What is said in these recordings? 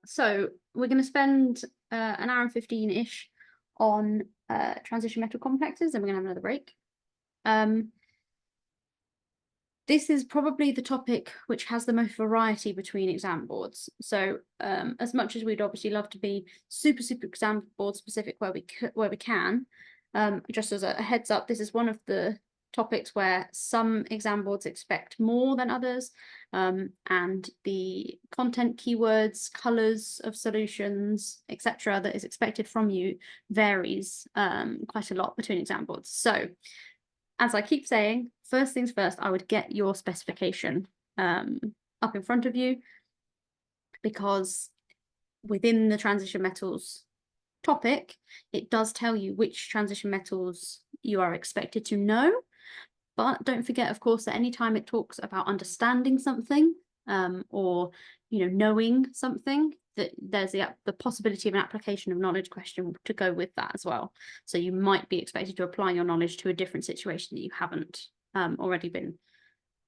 So we're going to spend an hour and 15-ish on transition metal complexes, and we're going to have another break. This is probably the topic which has the most variety between exam boards. So as much as we'd obviously love to be super exam board specific where we can, just as a heads up, this is one of the topics where some exam boards expect more than others, and the content, keywords, colors of solutions, etc., that is expected from you varies quite a lot between exam boards. So as I keep saying, first things first, I would get your specification up in front of you, because within the transition metals topic, it does tell you which transition metals you are expected to know. But don't forget, of course, that anytime it talks about understanding something or knowing something, that there's the possibility of an application of knowledge question to go with that as well. So you might be expected to apply your knowledge to a different situation that you haven't already been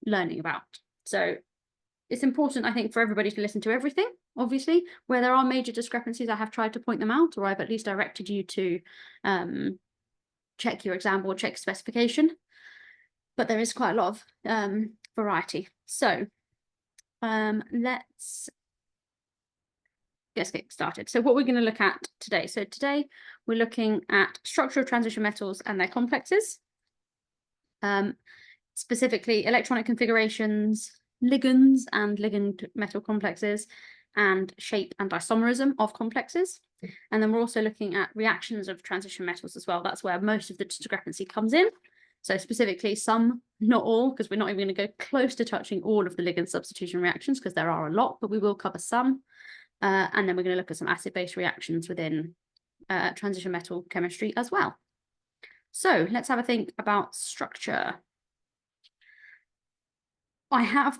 learning about. So it's important, I think, for everybody to listen to everything. Obviously, where there are major discrepancies, I have tried to point them out, or I've at least directed you to check your exam board, check specification. But there is quite a lot of variety. So let's get started. So what we're going to look at today. So today we're looking at structure of transition metals and their complexes, specifically electronic configurations, ligands and ligand metal complexes, and shape and isomerism of complexes. And then we're also looking at reactions of transition metals as well. That's where most of the discrepancy comes in. So specifically some, not all, because we're not even going to go close to touching all of the ligand substitution reactions, because there are a lot, but we will cover some. And then we're going to look at some acid-base reactions within transition metal chemistry as well. So let's have a think about structure. I have,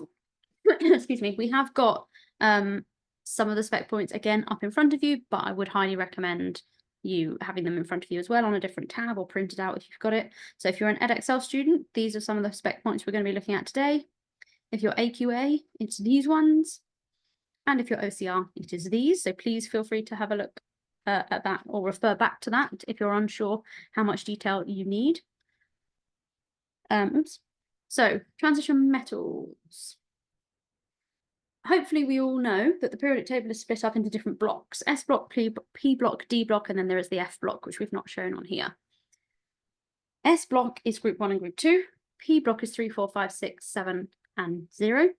excuse me, we have got some of the spec points again up in front of you, but I would highly recommend you having them in front of you as well on a different tab or printed out if you've got it. So if you're an Edexcel student, these are some of the spec points we're going to be looking at today. If you're AQA, it's these ones. And if you're OCR, it is these. So please feel free to have a look at that or refer back to that if you're unsure how much detail you need. So transition metals. Hopefully we all know that the periodic table is split up into different blocks: S block, P block, D block, and then there is the F block, which we've not shown on here. S block is group 1 and group 2. P block is 3, 4, 5, 6, 7, and 0.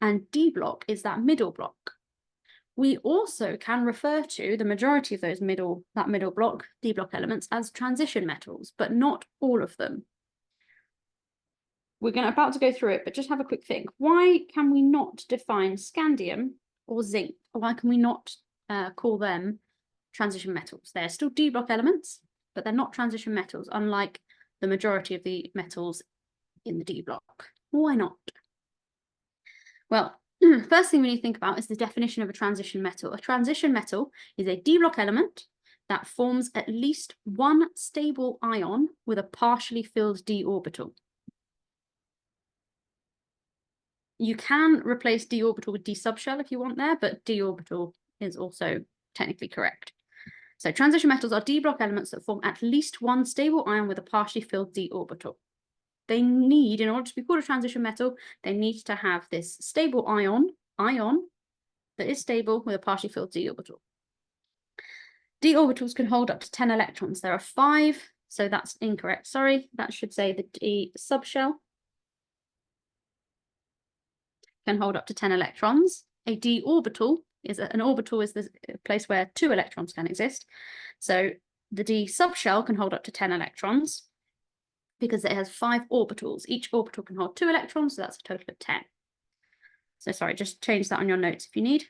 And D block is that middle block. We also can refer to the majority of those that middle block, D block elements, as transition metals, but not all of them. We're about to go through it, but just have a quick think. Why can we not define scandium or zinc? Or why can we not call them transition metals? They're still D block elements, but they're not transition metals, unlike the majority of the metals in the D block. Why not? Well, first thing we need to think about is the definition of a transition metal. A transition metal is a D block element that forms at least one stable ion with a partially filled d orbital. You can replace d orbital with d subshell if you want there, but d orbital is also technically correct. So transition metals are D block elements that form at least one stable ion with a partially filled d orbital. They need, in order to be called a transition metal, they need to have this stable ion that is stable with a partially filled d orbital. D orbitals can hold up to 10 electrons. There are 5, so that's incorrect. Sorry, that should say the d subshell can hold up to 10 electrons. A d orbital is an orbital is the place where 2 electrons can exist. So the d subshell can hold up to 10 electrons because it has 5 orbitals. Each orbital can hold 2 electrons, so that's a total of 10. So sorry, just change that on your notes if you need.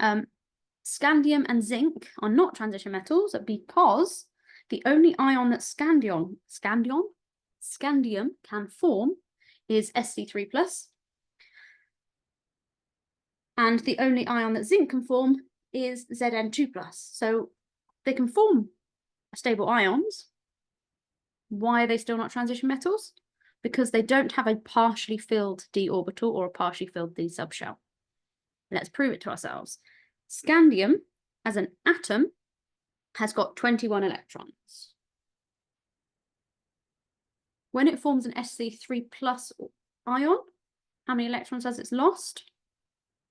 Scandium and zinc are not transition metals because the only ion that scandium can form is Sc3+. And the only ion that zinc can form is Zn2+. So they can form stable ions. Why are they still not transition metals? Because they don't have a partially filled d orbital or a partially filled d subshell. Let's prove it to ourselves. Scandium, as an atom, has got 21 electrons. When it forms an Sc3 plus ion, how many electrons has it lost?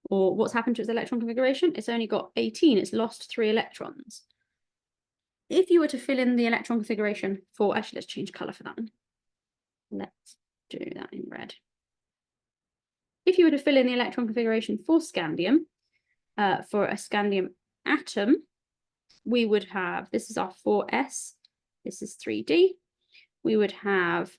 Or what's happened to its electron configuration? It's only got 18, it's lost 3 electrons. If you were to fill in the electron configuration for, actually, let's change colour for that one. Let's do that in red. If you were to fill in the electron configuration for scandium, for a scandium atom, we would have, this is our 4s, this is 3d, we would have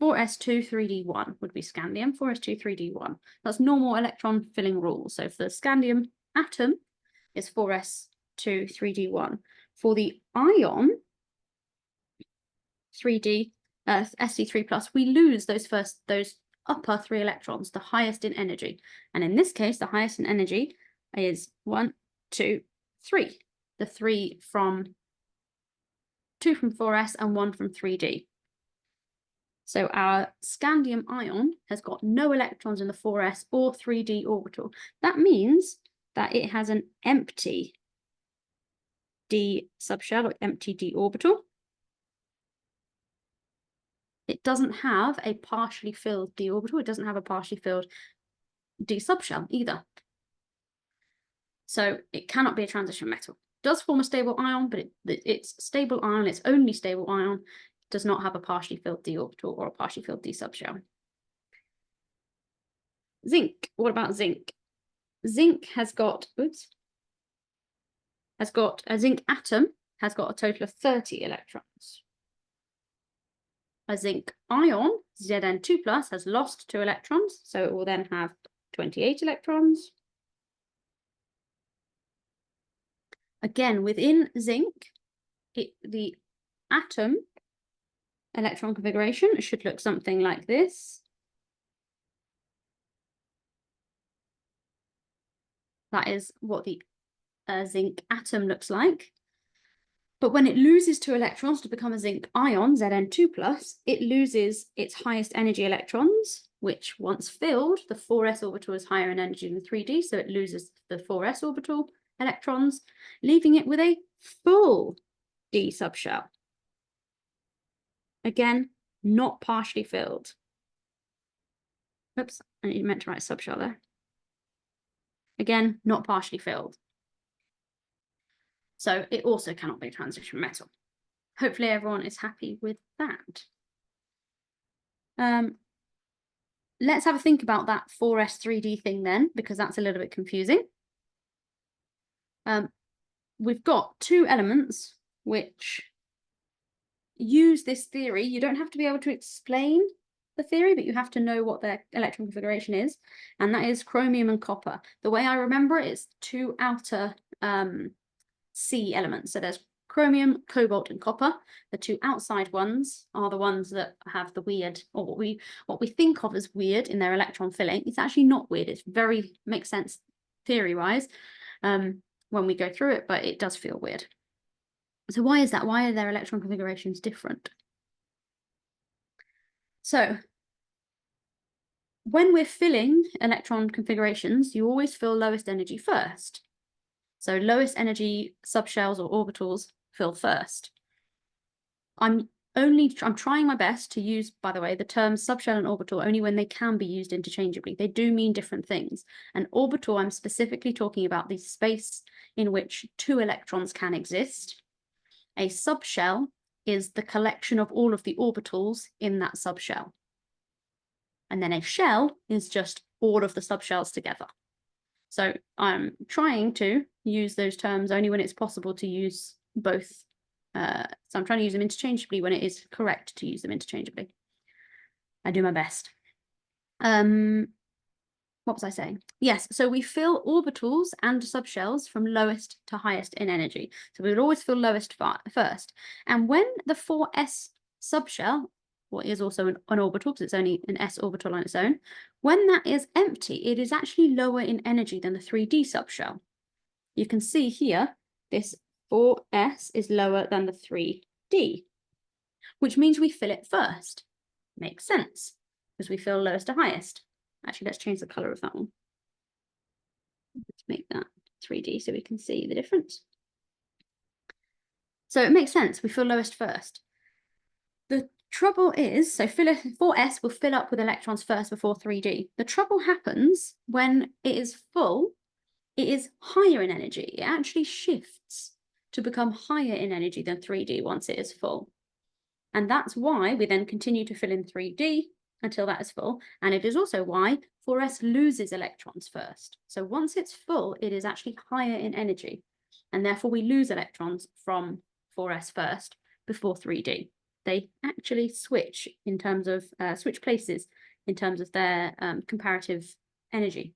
4s2 3d1 would be scandium, 4s2 3d1. That's normal electron filling rule. So for the scandium atom is 4s2 3d1. For the ion 3d Sc3 plus, we lose those upper 3 electrons, the highest in energy. And in this case, the highest in energy is 1, 2, 3. The 2 from 4s and 1 from 3d. So our scandium ion has got no electrons in the 4s or 3d orbital. That means that it has an empty d subshell, or empty d orbital. It doesn't have a partially filled d orbital. It doesn't have a partially filled d subshell either. So it cannot be a transition metal. It does form a stable ion, but its stable ion, its only stable ion, does not have a partially filled d orbital or a partially filled d subshell. Zinc. What about zinc? Zinc has got, a zinc atom has got a total of 30 electrons. A zinc ion, Zn2 plus, has lost 2 electrons, so it will then have 28 electrons. Again, within zinc, the atom electron configuration should look something like this. That is what the zinc atom looks like. But when it loses 2 electrons to become a zinc ion, Zn2 plus, it loses its highest energy electrons, which once filled, the 4s orbital is higher in energy than 3d, so it loses the 4s orbital electrons, leaving it with a full d subshell. Again, not partially filled. Oops, I meant to write subshell there. Again, not partially filled. So it also cannot be a transition metal. Hopefully everyone is happy with that. Let's have a think about that 4s3d thing then, because that's a little bit confusing. We've got 2 elements which use this theory. You don't have to be able to explain the theory, but you have to know what their electron configuration is, and that is chromium and copper. The way I remember it is 2 outer C elements. So there's chromium, cobalt, and copper. The 2 outside ones are the ones that have the weird, or what we think of as weird in their electron filling. It's actually not weird. It's makes sense theory-wise when we go through it, but it does feel weird. So why is that? Why are their electron configurations different? So when we're filling electron configurations, you always fill lowest energy first. So lowest energy subshells or orbitals fill first. I'm trying my best to use, by the way, the terms subshell and orbital only when they can be used interchangeably. They do mean different things. An orbital, I'm specifically talking about the space in which 2 electrons can exist. A subshell is the collection of all of the orbitals in that subshell. And then a shell is just all of the subshells together. So I'm trying to use those terms only when it's possible to use both. So I'm trying to use them interchangeably when it is correct to use them interchangeably. I do my best. What was I saying? Yes, so we fill orbitals and subshells from lowest to highest in energy. So we would always fill lowest first. And when the 4s subshell, what is also an orbital because it's only an s orbital on its own, when that is empty, it is actually lower in energy than the 3d subshell. You can see here, this 4s is lower than the 3d, which means we fill it first. Makes sense, because we fill lowest to highest. Actually, let's change the color of that one. Let's make that 3D so we can see the difference. So it makes sense, we fill lowest first. The trouble is, so 4s will fill up with electrons first before 3D. The trouble happens when it is full, it is higher in energy. It actually shifts to become higher in energy than 3D once it is full. And that's why we then continue to fill in 3D until that is full. And it is also why 4s loses electrons first. So once it's full, it is actually higher in energy. And therefore we lose electrons from 4s first before 3D. They actually switch in terms of, switch places in terms of their comparative energy.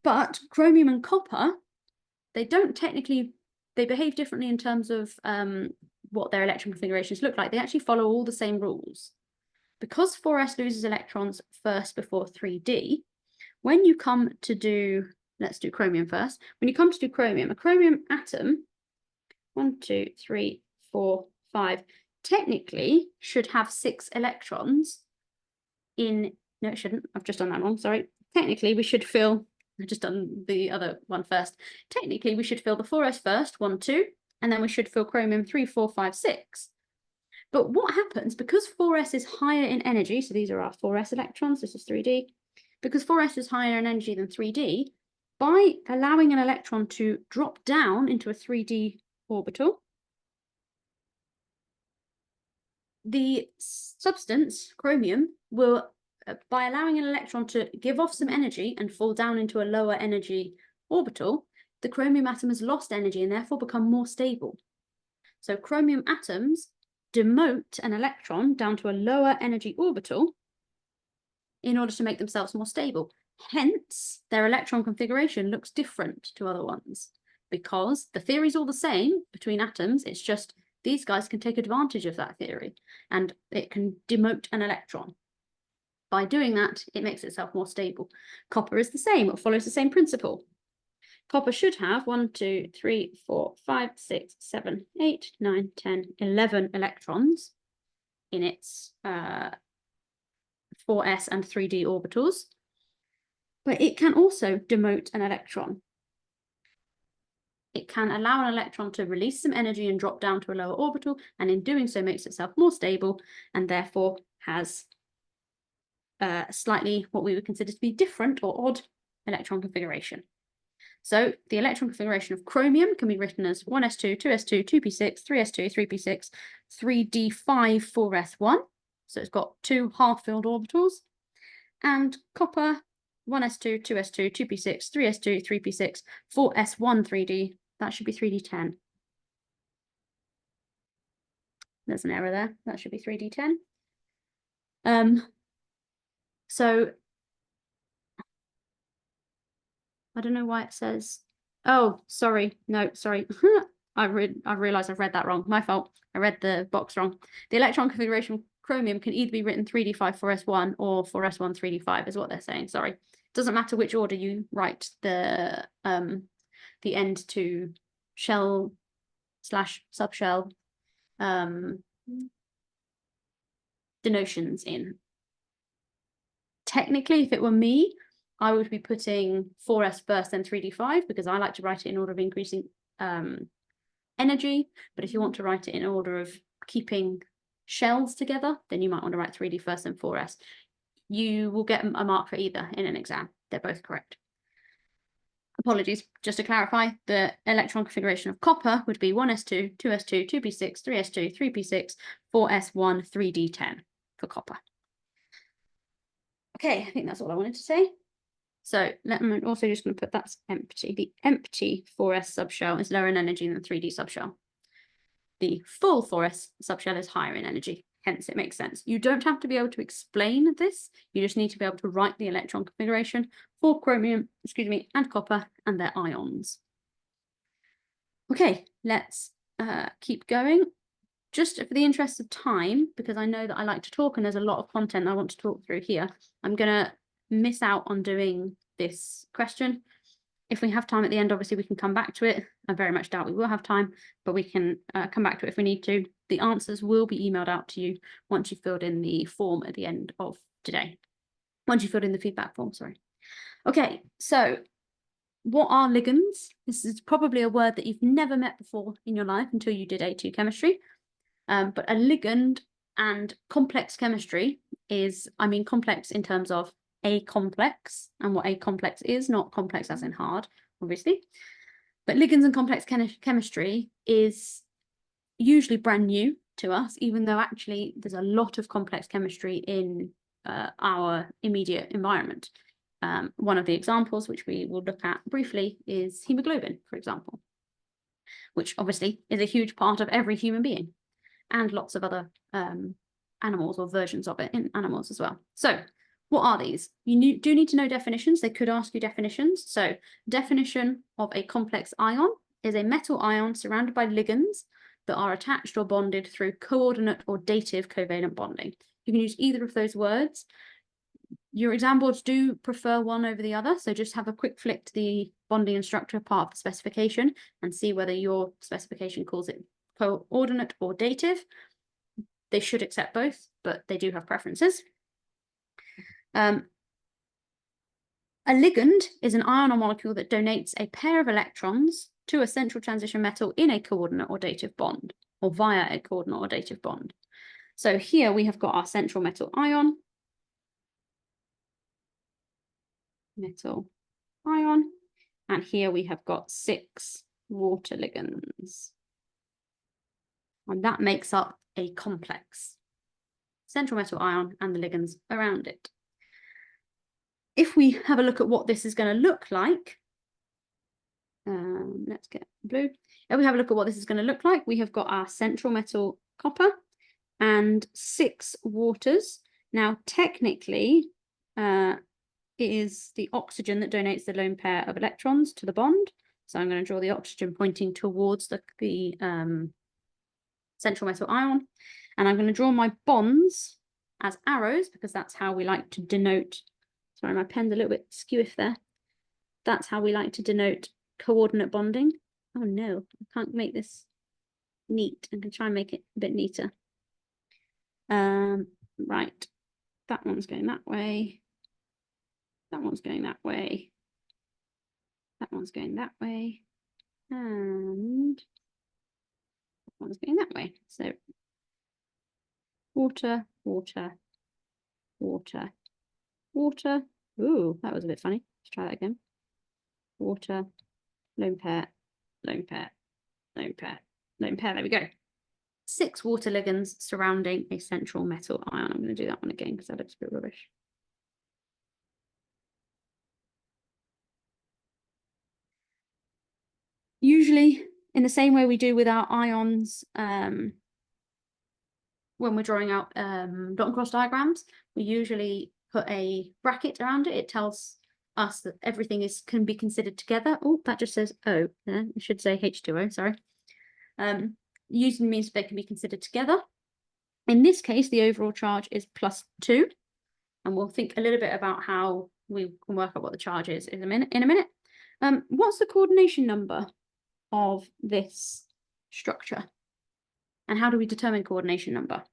But chromium and copper, they don't technically, they behave differently in terms of what their electron configurations look like. They actually follow all the same rules. Because 4s loses electrons first before 3D, when you come to do, let's do chromium first. When you come to do chromium, a chromium atom, 1, 2, 3, 4, 5, technically should have 6 electrons in, no, it shouldn't. I've just done that wrong, sorry. Technically, we should fill, I've just done the other one first. Technically, we should fill the 4s first, 1, 2, and then we should fill chromium 3, 4, 5, 6. But what happens, because 4s is higher in energy, so these are our 4s electrons, this is 3D, because 4s is higher in energy than 3D, by allowing an electron to drop down into a 3D orbital, the substance, chromium, will, by allowing an electron to give off some energy and fall down into a lower energy orbital, the chromium atom has lost energy and therefore become more stable. So chromium atoms demote an electron down to a lower energy orbital in order to make themselves more stable. Hence, their electron configuration looks different to other ones, because the theory is all the same between atoms. It's just these guys can take advantage of that theory and it can demote an electron. By doing that, it makes itself more stable. Copper is the same, it follows the same principle. Copper should have 1, 2, 3, 4, 5, 6, 7, 8, 9, 10, 11 electrons in its 4s and 3D orbitals. But it can also demote an electron. It can allow an electron to release some energy and drop down to a lower orbital, and in doing so makes itself more stable and therefore has slightly what we would consider to be different or odd electron configuration. So the electron configuration of chromium can be written as 1s2, 2s2, 2p6, 3s2, 3p6, 3d5, 4s1. So it's got 2 half-filled orbitals. And copper, 1s2, 2s2, 2p6, 3s2, 3p6, 4s1, 3d. That should be 3d10. There's an error there. That should be 3d10. So I don't know why it says, oh, sorry, no, sorry. I realised I've read that wrong. My fault. I read the box wrong. The electron configuration of chromium can either be written 3d5 4s1 or 4s1 3d5 is what they're saying. Sorry. It doesn't matter which order you write the end to shell / subshell denotions in. Technically, if it were me, I would be putting 4s first, then 3d5, because I like to write it in order of increasing energy. But if you want to write it in order of keeping shells together, then you might want to write 3d first and 4s. You will get a mark for either in an exam. They're both correct. Apologies, just to clarify, the electron configuration of copper would be 1s2, 2s2, 2p6, 3s2, 3p6, 4s1, 3d10 for copper. Okay, I think that's all I wanted to say. So I'm also just going to put that's empty. The empty 4s subshell is lower in energy than the 3D subshell. The full 4s subshell is higher in energy. Hence, it makes sense. You don't have to be able to explain this. You just need to be able to write the electron configuration for chromium, and copper and their ions. Okay, let's keep going. Just for the interest of time, because I know that I like to talk and there's a lot of content I want to talk through here, I'm going to miss out on doing this question. If we have time at the end, obviously we can come back to it. I very much doubt we will have time, but we can come back to it if we need to. The answers will be emailed out to you once you've filled in the form at the end of today. Once you've filled in the feedback form, sorry. Okay, so what are ligands? This is probably a word that you've never met before in your life until you did A2 chemistry. But a ligand and complex chemistry is, I mean, complex in terms of a complex and what a complex is, not complex as in hard, obviously. But ligands and complex chemistry is usually brand new to us, even though actually there's a lot of complex chemistry in our immediate environment. One of the examples, which we will look at briefly, is hemoglobin, for example, which obviously is a huge part of every human being and lots of other animals or versions of it in animals as well. So what are these? You do need to know definitions. They could ask you definitions. So definition of a complex ion is a metal ion surrounded by ligands that are attached or bonded through coordinate or dative covalent bonding. You can use either of those words. Your exam boards do prefer one over the other, so just have a quick flick to the bonding and structure part of the specification and see whether your specification calls it coordinate or dative. They should accept both, but they do have preferences. A ligand is an ion or molecule that donates a pair of electrons to a central transition metal in a coordinate or dative bond, or via a coordinate or dative bond. So here we have got our central metal ion, and here we have got 6 water ligands. And that makes up a complex. Central metal ion and the ligands around it. If we have a look at what this is going to look like, let's get blue. If we have a look at what this is going to look like, we have got our central metal copper and 6 waters. Now, technically, it is the oxygen that donates the lone pair of electrons to the bond. So I'm going to draw the oxygen pointing towards the central metal ion. And I'm going to draw my bonds as arrows because that's how we like to denote. Sorry, my pen's a little bit skewiff there. That's how we like to denote coordinate bonding. Oh no, I can't make this neat. I'm going to try and make it a bit neater. Right, that one's going that way. That one's going that way. That one's going that way. And that one's going that way. So water, water, water, water. Ooh, that was a bit funny. Let's try that again. Water, lone pair, lone pair, lone pair, lone pair. There we go. 6 water ligands surrounding a central metal ion. I'm going to do that one again because that looks a bit rubbish. Usually, in the same way we do with our ions, when we're drawing out dot and cross diagrams, we usually put a bracket around it. It tells us that everything can be considered together. Oh, that just says O. Yeah, it should say H2O, sorry. Using means they can be considered together. In this case, the overall charge is +2. And we'll think a little bit about how we can work out what the charge is in a minute. What's the coordination number of this structure? And how do we determine coordination number?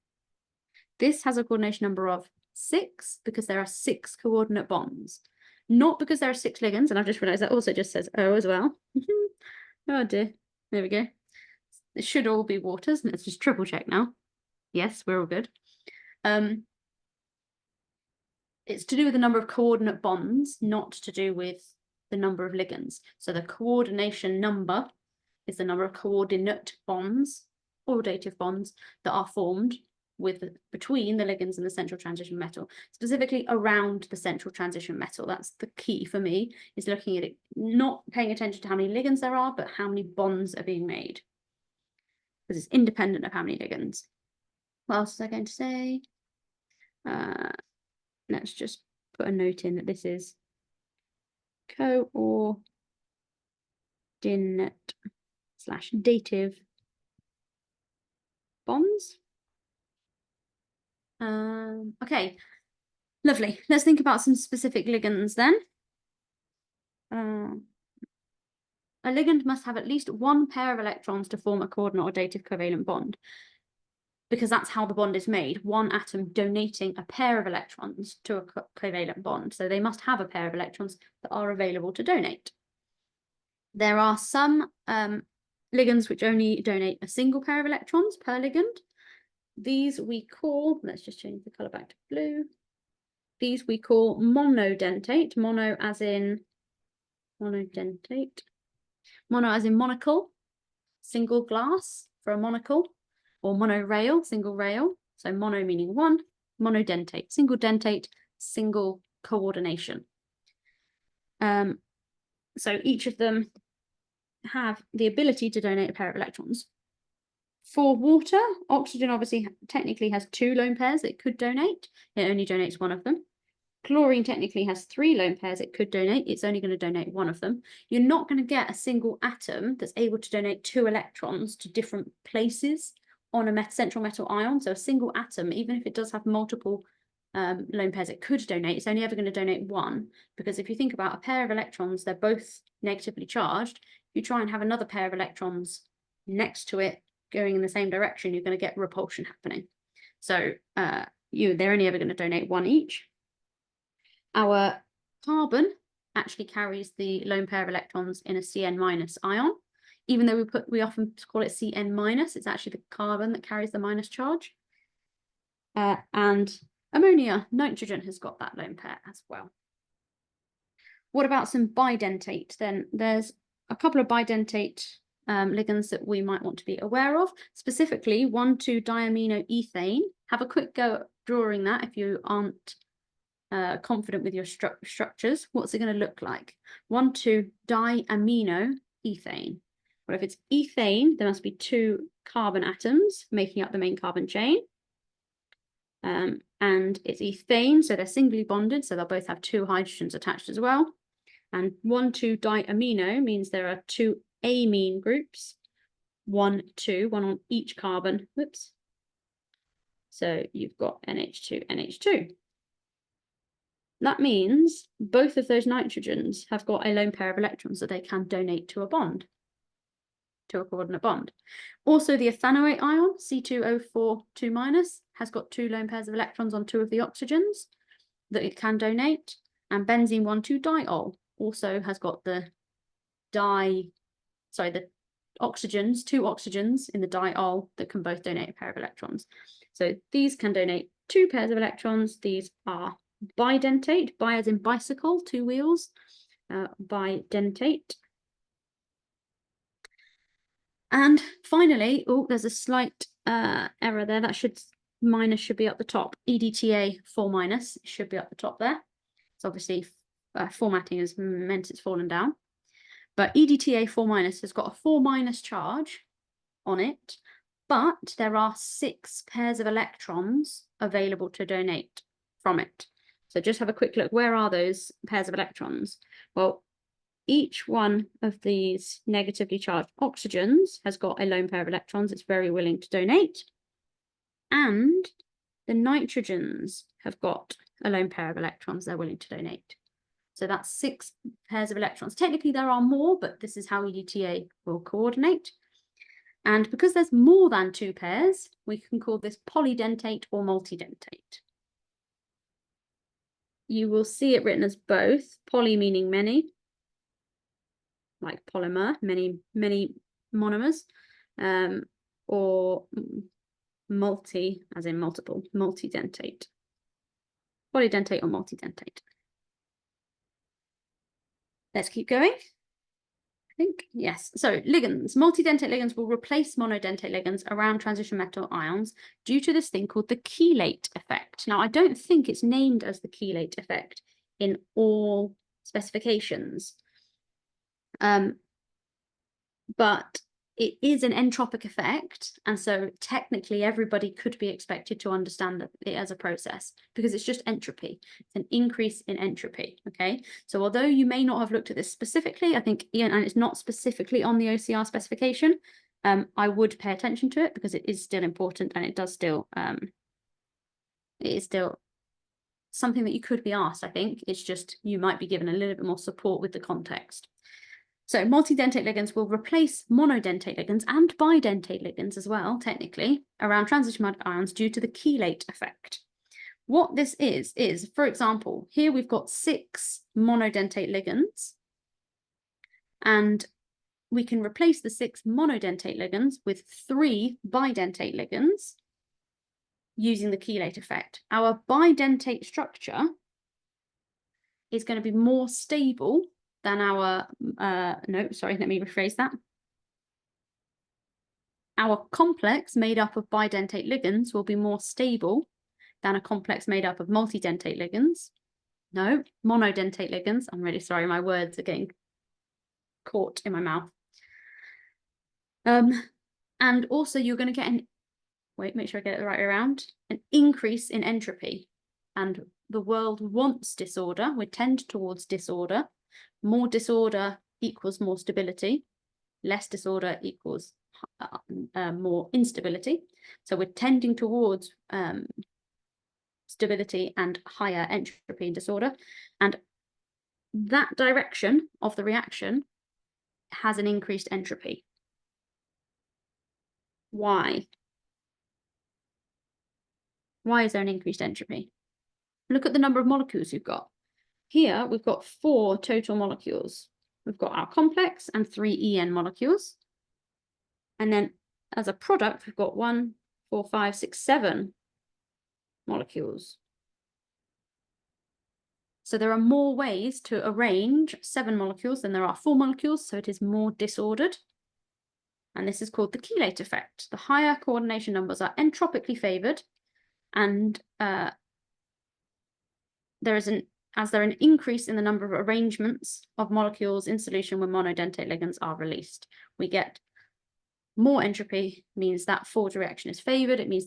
This has a coordination number of 6 because there are 6 coordinate bonds, not because there are 6 ligands. And I've just realized that also just says O as well. Oh dear, there we go. It should all be waters. Let's just triple check now. Yes, we're all good. It's to do with the number of coordinate bonds, not to do with the number of ligands. So the coordination number is the number of coordinate bonds or dative bonds that are formed between the ligands and the central transition metal, specifically around the central transition metal. That's the key for me, is looking at it, not paying attention to how many ligands there are, but how many bonds are being made, because it's independent of how many ligands. What else was I going to say? Let's just put a note in that this is coordinate/dative bonds. Okay, lovely. Let's think about some specific ligands then. A ligand must have at least 1 pair of electrons to form a coordinate or dative covalent bond. because that's how the bond is made, one atom donating a pair of electrons to a covalent bond. So they must have a pair of electrons that are available to donate. There are some ligands which only donate a single pair of electrons per ligand. These we call, let's just change the color back to blue. These we call monodentate, mono as in monodentate, mono as in monocle, single glass for a monocle, or monorail, single rail. So mono meaning one, monodentate, single dentate, single coordination. So each of them have the ability to donate a pair of electrons. For water, oxygen obviously technically has 2 lone pairs it could donate. It only donates one of them. Chlorine technically has 3 lone pairs it could donate. It's only going to donate one of them. You're not going to get a single atom that's able to donate 2 electrons to different places on a central metal ion. So a single atom, even if it does have multiple lone pairs it could donate, it's only ever going to donate one. Because if you think about a pair of electrons, they're both negatively charged. If you try and have another pair of electrons next to it going in the same direction, you're going to get repulsion happening. So they're only ever going to donate one each. Our carbon actually carries the lone pair of electrons in a Cn- ion. Even though we often call it Cn-, it's actually the carbon that carries the minus charge. And ammonia, nitrogen has got that lone pair as well. What about some bidentate? Then there's a couple of bidentate ligands that we might want to be aware of, specifically 1,2-diaminoethane. Have a quick go at drawing that if you aren't confident with your structures. What's it going to look like? 1,2-diaminoethane. Well, if it's ethane, there must be 2 carbon atoms making up the main carbon chain. And it's ethane, so they're singly bonded, so they'll both have 2 hydrogens attached as well. And 1,2-diamino means there are 2 amine groups, 1, 2, one on each carbon. Whoops. So you've got NH2, NH2. That means both of those nitrogens have got a lone pair of electrons that they can donate to a bond, to a coordinate bond. Also, the ethanoate ion, C2O4 2-, has got 2 lone pairs of electrons on 2 of the oxygens that it can donate. And benzene 1,2-diol also has got the oxygens, 2 oxygens in the diol that can both donate a pair of electrons. So these can donate 2 pairs of electrons. These are bidentate, bi as in bicycle, 2 wheels, bidentate. And finally, oh, there's a slight error there. That minus should be up the top. EDTA 4- should be up the top there. It's obviously formatting has meant it's fallen down. But EDTA 4- has got a 4- charge on it, but there are 6 pairs of electrons available to donate from it. So just have a quick look. Where are those pairs of electrons? Well, each one of these negatively charged oxygens has got a lone pair of electrons it's very willing to donate. And the nitrogens have got a lone pair of electrons they're willing to donate. So that's 6 pairs of electrons. Technically, there are more, but this is how EDTA will coordinate. And because there's more than 2 pairs, we can call this polydentate or multidentate. You will see it written as both, poly meaning many, like polymer, many monomers, or multi, as in multiple, multidentate. Polydentate or multidentate. Let's keep going. I think, yes. So ligands, multidentate ligands will replace monodentate ligands around transition metal ions due to this thing called the chelate effect. Now, I don't think it's named as the chelate effect in all specifications, but it is an entropic effect, and so technically everybody could be expected to understand it as a process because it's just entropy. It's an increase in entropy, okay? So although you may not have looked at this specifically, I think, and it's not specifically on the OCR specification, I would pay attention to it because it is still important and it is still something that you could be asked, I think. It's just you might be given a little bit more support with the context. So multidentate ligands will replace monodentate ligands and bidentate ligands as well, technically, around transition metal ions due to the chelate effect. What this is, for example, here we've got 6 monodentate ligands, and we can replace the 6 monodentate ligands with 3 bidentate ligands using the chelate effect. Our bidentate structure is going to be more stable than our, no, sorry, let me rephrase that. Our complex made up of bidentate ligands will be more stable than a complex made up of multidentate ligands. No, monodentate ligands. I'm really sorry, my words are getting caught in my mouth. And also you're going to get make sure I get it the right way around, an increase in entropy. And the world wants disorder. We tend towards disorder. More disorder equals more stability. Less disorder equals more instability. So we're tending towards stability and higher entropy and disorder. And that direction of the reaction has an increased entropy. Why? Why is there an increased entropy? Look at the number of molecules you've got. Here, we've got 4 total molecules. We've got our complex and 3 EN molecules. And then as a product, we've got 1, 4, 5, 6, 7 molecules. So there are more ways to arrange 7 molecules than there are 4 molecules, so it is more disordered. And this is called the chelate effect. The higher coordination numbers are entropically favored, and there's an increase in the number of arrangements of molecules in solution when monodentate ligands are released. We get more entropy, means that forward reaction is favored. It means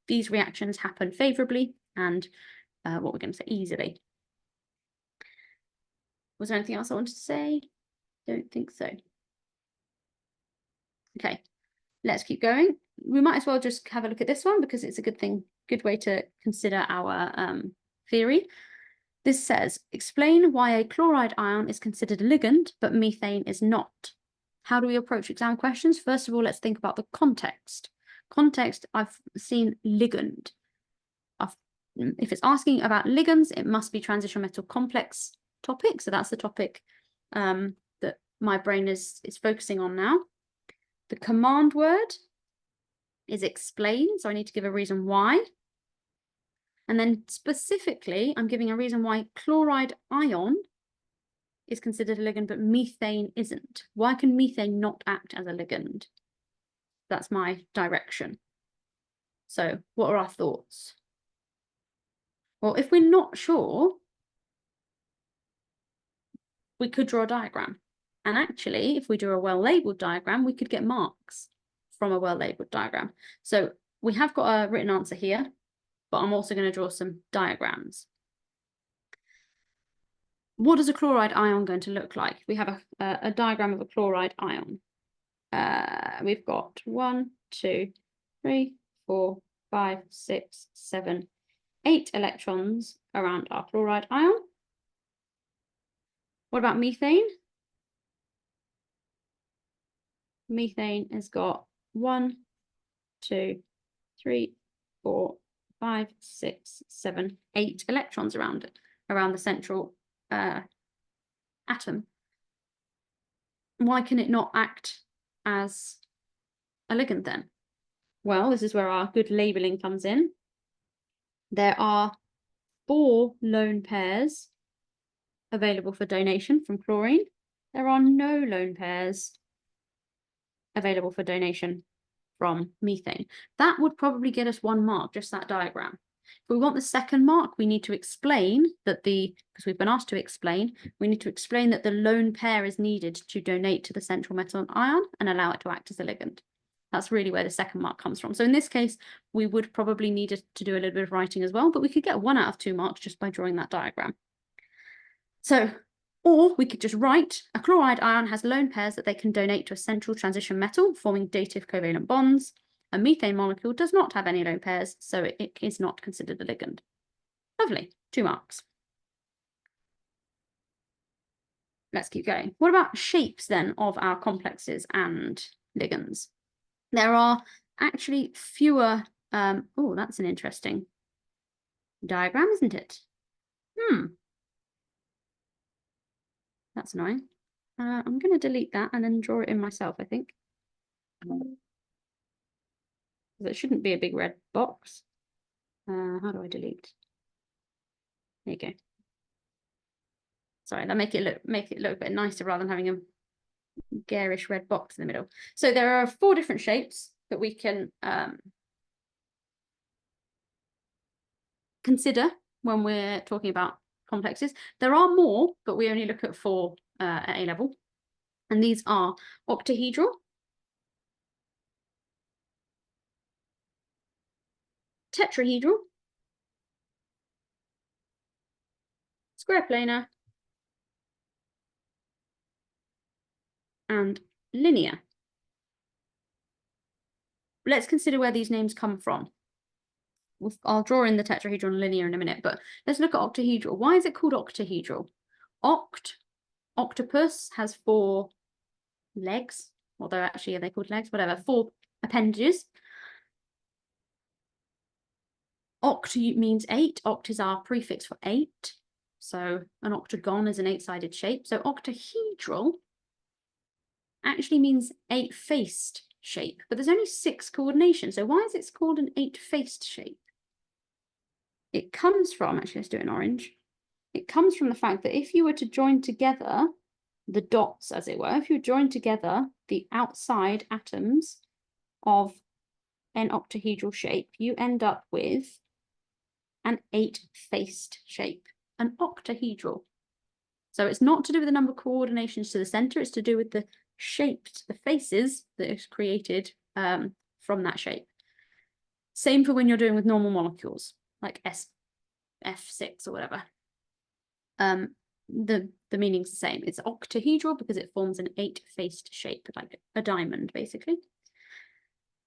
these reactions happen favorably and what we're going to say easily. Was there anything else I wanted to say? Don't think so. Okay, let's keep going. We might as well just have a look at this one because it's a good way to consider our theory. This says, explain why a chloride ion is considered a ligand, but methane is not. How do we approach exam questions? First of all, let's think about the context. Context, I've seen ligand. If it's asking about ligands, it must be transitional metal complex topic. So that's the topic that my brain is focusing on now. The command word is explain. So I need to give a reason why. And then specifically, I'm giving a reason why chloride ion is considered a ligand, but methane isn't. Why can methane not act as a ligand? That's my direction. So what are our thoughts? Well, if we're not sure, we could draw a diagram. And actually, if we do a well-labeled diagram, we could get marks from a well-labeled diagram. So we have got a written answer here, but I'm also going to draw some diagrams. What is a chloride ion going to look like? We have a diagram of a chloride ion. We've got 1, 2, 3, 4, 5, 6, 7, 8 electrons around our chloride ion. What about methane? Methane has got 1, 2, 3, 4, 5, 6, 7, 8 electrons around it, around the central atom. Why can it not act as a ligand then? Well, this is where our good labeling comes in. There are 4 lone pairs available for donation from chlorine. There are no lone pairs available for donation from methane. That would probably get us 1 mark, just that diagram. If we want the second mark, we need to explain that because we've been asked to explain, we need to explain that the lone pair is needed to donate to the central metal ion and allow it to act as a ligand. That's really where the second mark comes from. So in this case, we would probably need to do a little bit of writing as well, but we could get 1 out of 2 marks just by drawing that diagram. So, or we could just write a chloride ion has lone pairs that they can donate to a central transition metal, forming dative covalent bonds. A methane molecule does not have any lone pairs, so it is not considered a ligand. Lovely, 2 marks. let's keep going. What about shapes then of our complexes and ligands? There are actually fewer. Oh, that's an interesting diagram, isn't it? That's annoying. I'm going to delete that and then draw it in myself, I think. It shouldn't be a big red box. How do I delete? There you go. Sorry, that make it look a bit nicer rather than having a garish red box in the middle. So there are 4 different shapes that we can consider when we're talking about complexes. There are more, but we only look at 4 at A level. And these are octahedral, tetrahedral, square planar, and linear. Let's consider where these names come from. I'll draw in the tetrahedral and linear in a minute, but let's look at octahedral. Why is it called octahedral? Octopus has 4 legs, although actually are they called legs? Whatever, 4 appendages. Oct means 8. Oct is our prefix for 8. So an octagon is an 8-sided shape. So octahedral actually means 8-faced shape, but there's only 6 coordinations. So why is it called an 8-faced shape? It comes from, actually, let's do it in orange. It comes from the fact that if you were to join together the dots, as it were, if you join together the outside atoms of an octahedral shape, you end up with an 8-faced shape, an octahedral. So it's not to do with the number of coordinations to the center, it's to do with the shapes, the faces that is created from that shape. Same for when you're doing with normal molecules, like F6 or whatever. The meaning's the same. It's octahedral because it forms an 8-faced shape, like a diamond, basically.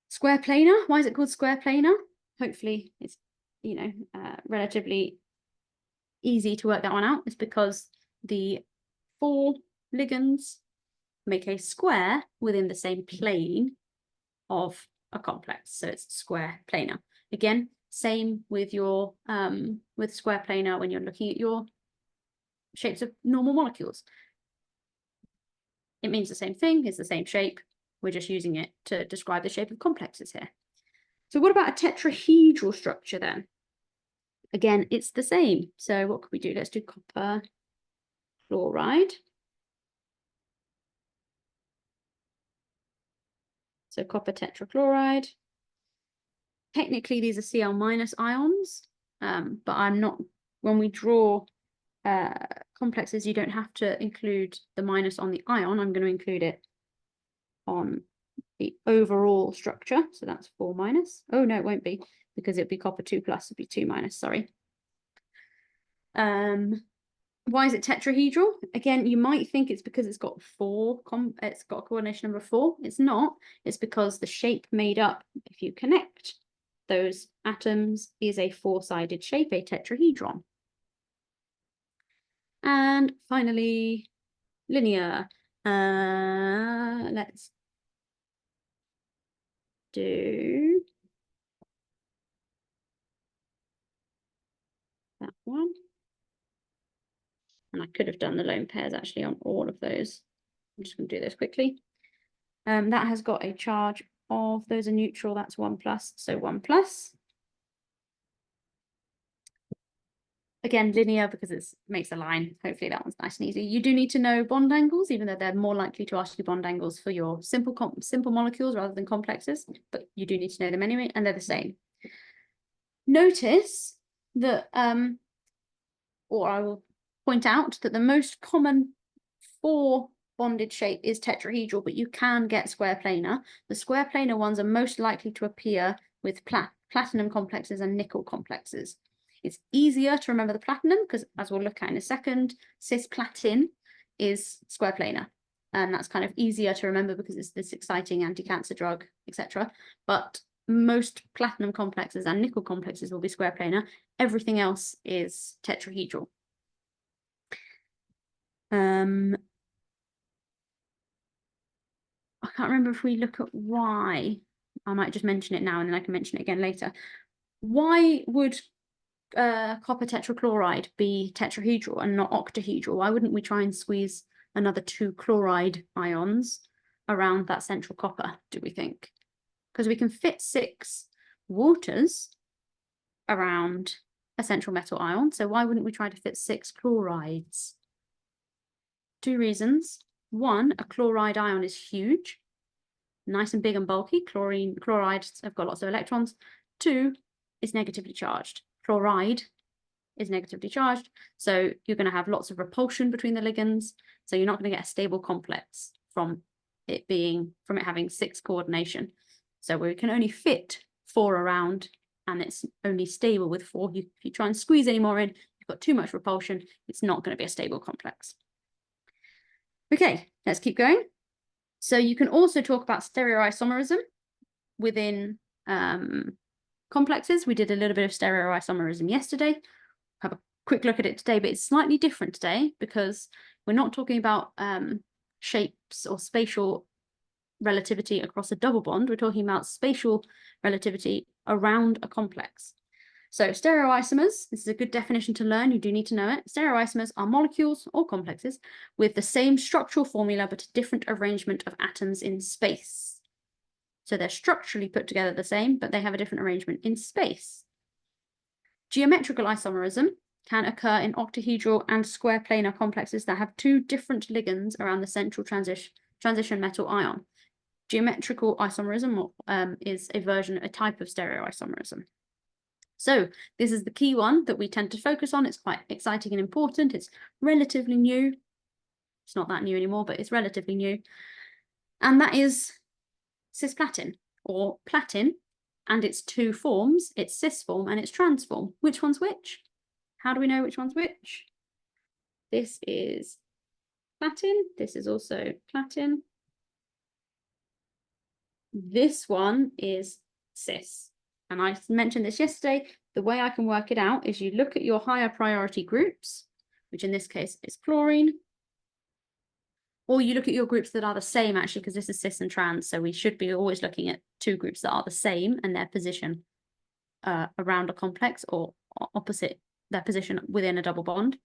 Square planar. Why is it called square planar? Hopefully it's, you know, relatively easy to work that one out. It's because the 4 ligands make a square within the same plane of a complex. So it's square planar. Again, same with your with square planar when you're looking at your shapes of normal molecules. It means the same thing, it's the same shape. We're just using it to describe the shape of complexes here. So what about a tetrahedral structure then? Again, it's the same. So what could we do? Let's do copper chloride. So copper tetrachloride. Technically, these are Cl- ions, but I'm not, when we draw complexes, you don't have to include the minus on the ion. I'm going to include it on the overall structure. So that's 4 minus. Oh, no, it won't be because it'd be copper 2 plus, it'd be 2 minus, sorry. Why is it tetrahedral? Again, you might think it's because it's got it's got a coordination number 4. It's not. It's because the shape made up, if you connect those atoms, is a 4-sided shape, a tetrahedron. And finally, linear. Let's do that one. And I could have done the lone pairs actually on all of those. I'm just going to do this quickly. That has got a charge of, those are neutral, that's 1 plus, so 1 plus. Again, linear because it makes a line. Hopefully that one's nice and easy. You do need to know bond angles, even though they're more likely to ask you bond angles for your simple molecules rather than complexes, but you do need to know them anyway, and they're the same. Notice that, or I will point out that the most common 4 bonded shape is tetrahedral, but you can get square planar. The square planar ones are most likely to appear with platinum complexes and nickel complexes. It's easier to remember the platinum because, as we'll look at in a second, cisplatin is square planar. And that's kind of easier to remember because it's this exciting anti-cancer drug, etc. But most platinum complexes and nickel complexes will be square planar. Everything else is tetrahedral. I can't remember if we look at why. I might just mention it now and then I can mention it again later. Why would copper tetrachloride be tetrahedral and not octahedral? Why wouldn't we try and squeeze another 2 chloride ions around that central copper, do we think? Because we can fit 6 waters around a central metal ion, so why wouldn't we try to fit 6 chlorides? 2 reasons. 1, a chloride ion is huge, nice and big and bulky. Chlorides have got lots of electrons. 2, it's negatively charged. Chloride is negatively charged, so you're going to have lots of repulsion between the ligands, so you're not going to get a stable complex from it having 6 coordination. So we can only fit 4 around, and it's only stable with 4. If you try and squeeze any more in, you've got too much repulsion, it's not going to be a stable complex. Okay, let's keep going. So you can also talk about stereoisomerism within complexes. We did a little bit of stereoisomerism yesterday. Have a quick look at it today, but it's slightly different today because we're not talking about shapes or spatial relativity across a double bond. We're talking about spatial relativity around a complex. So stereoisomers, this is a good definition to learn. You do need to know it. Stereoisomers are molecules or complexes with the same structural formula, but a different arrangement of atoms in space. So they're structurally put together the same, but they have a different arrangement in space. Geometrical isomerism can occur in octahedral and square planar complexes that have 2 different ligands around the central transition metal ion. Geometrical isomerism is a type of stereoisomerism. So this is the key one that we tend to focus on. It's quite exciting and important. It's relatively new. It's not that new anymore, but it's relatively new. And that is cisplatin or platin, and its 2 forms. It's cis form and it's trans form. Which one's which? How do we know which one's which? This is platin. This is also platin. This one is cis. And I mentioned this yesterday. The way I can work it out is you look at your higher priority groups, which in this case is chlorine, or you look at your groups that are the same, actually, because this is cis and trans. So we should be always looking at 2 groups that are the same and their position around a complex or opposite their position within a double bond.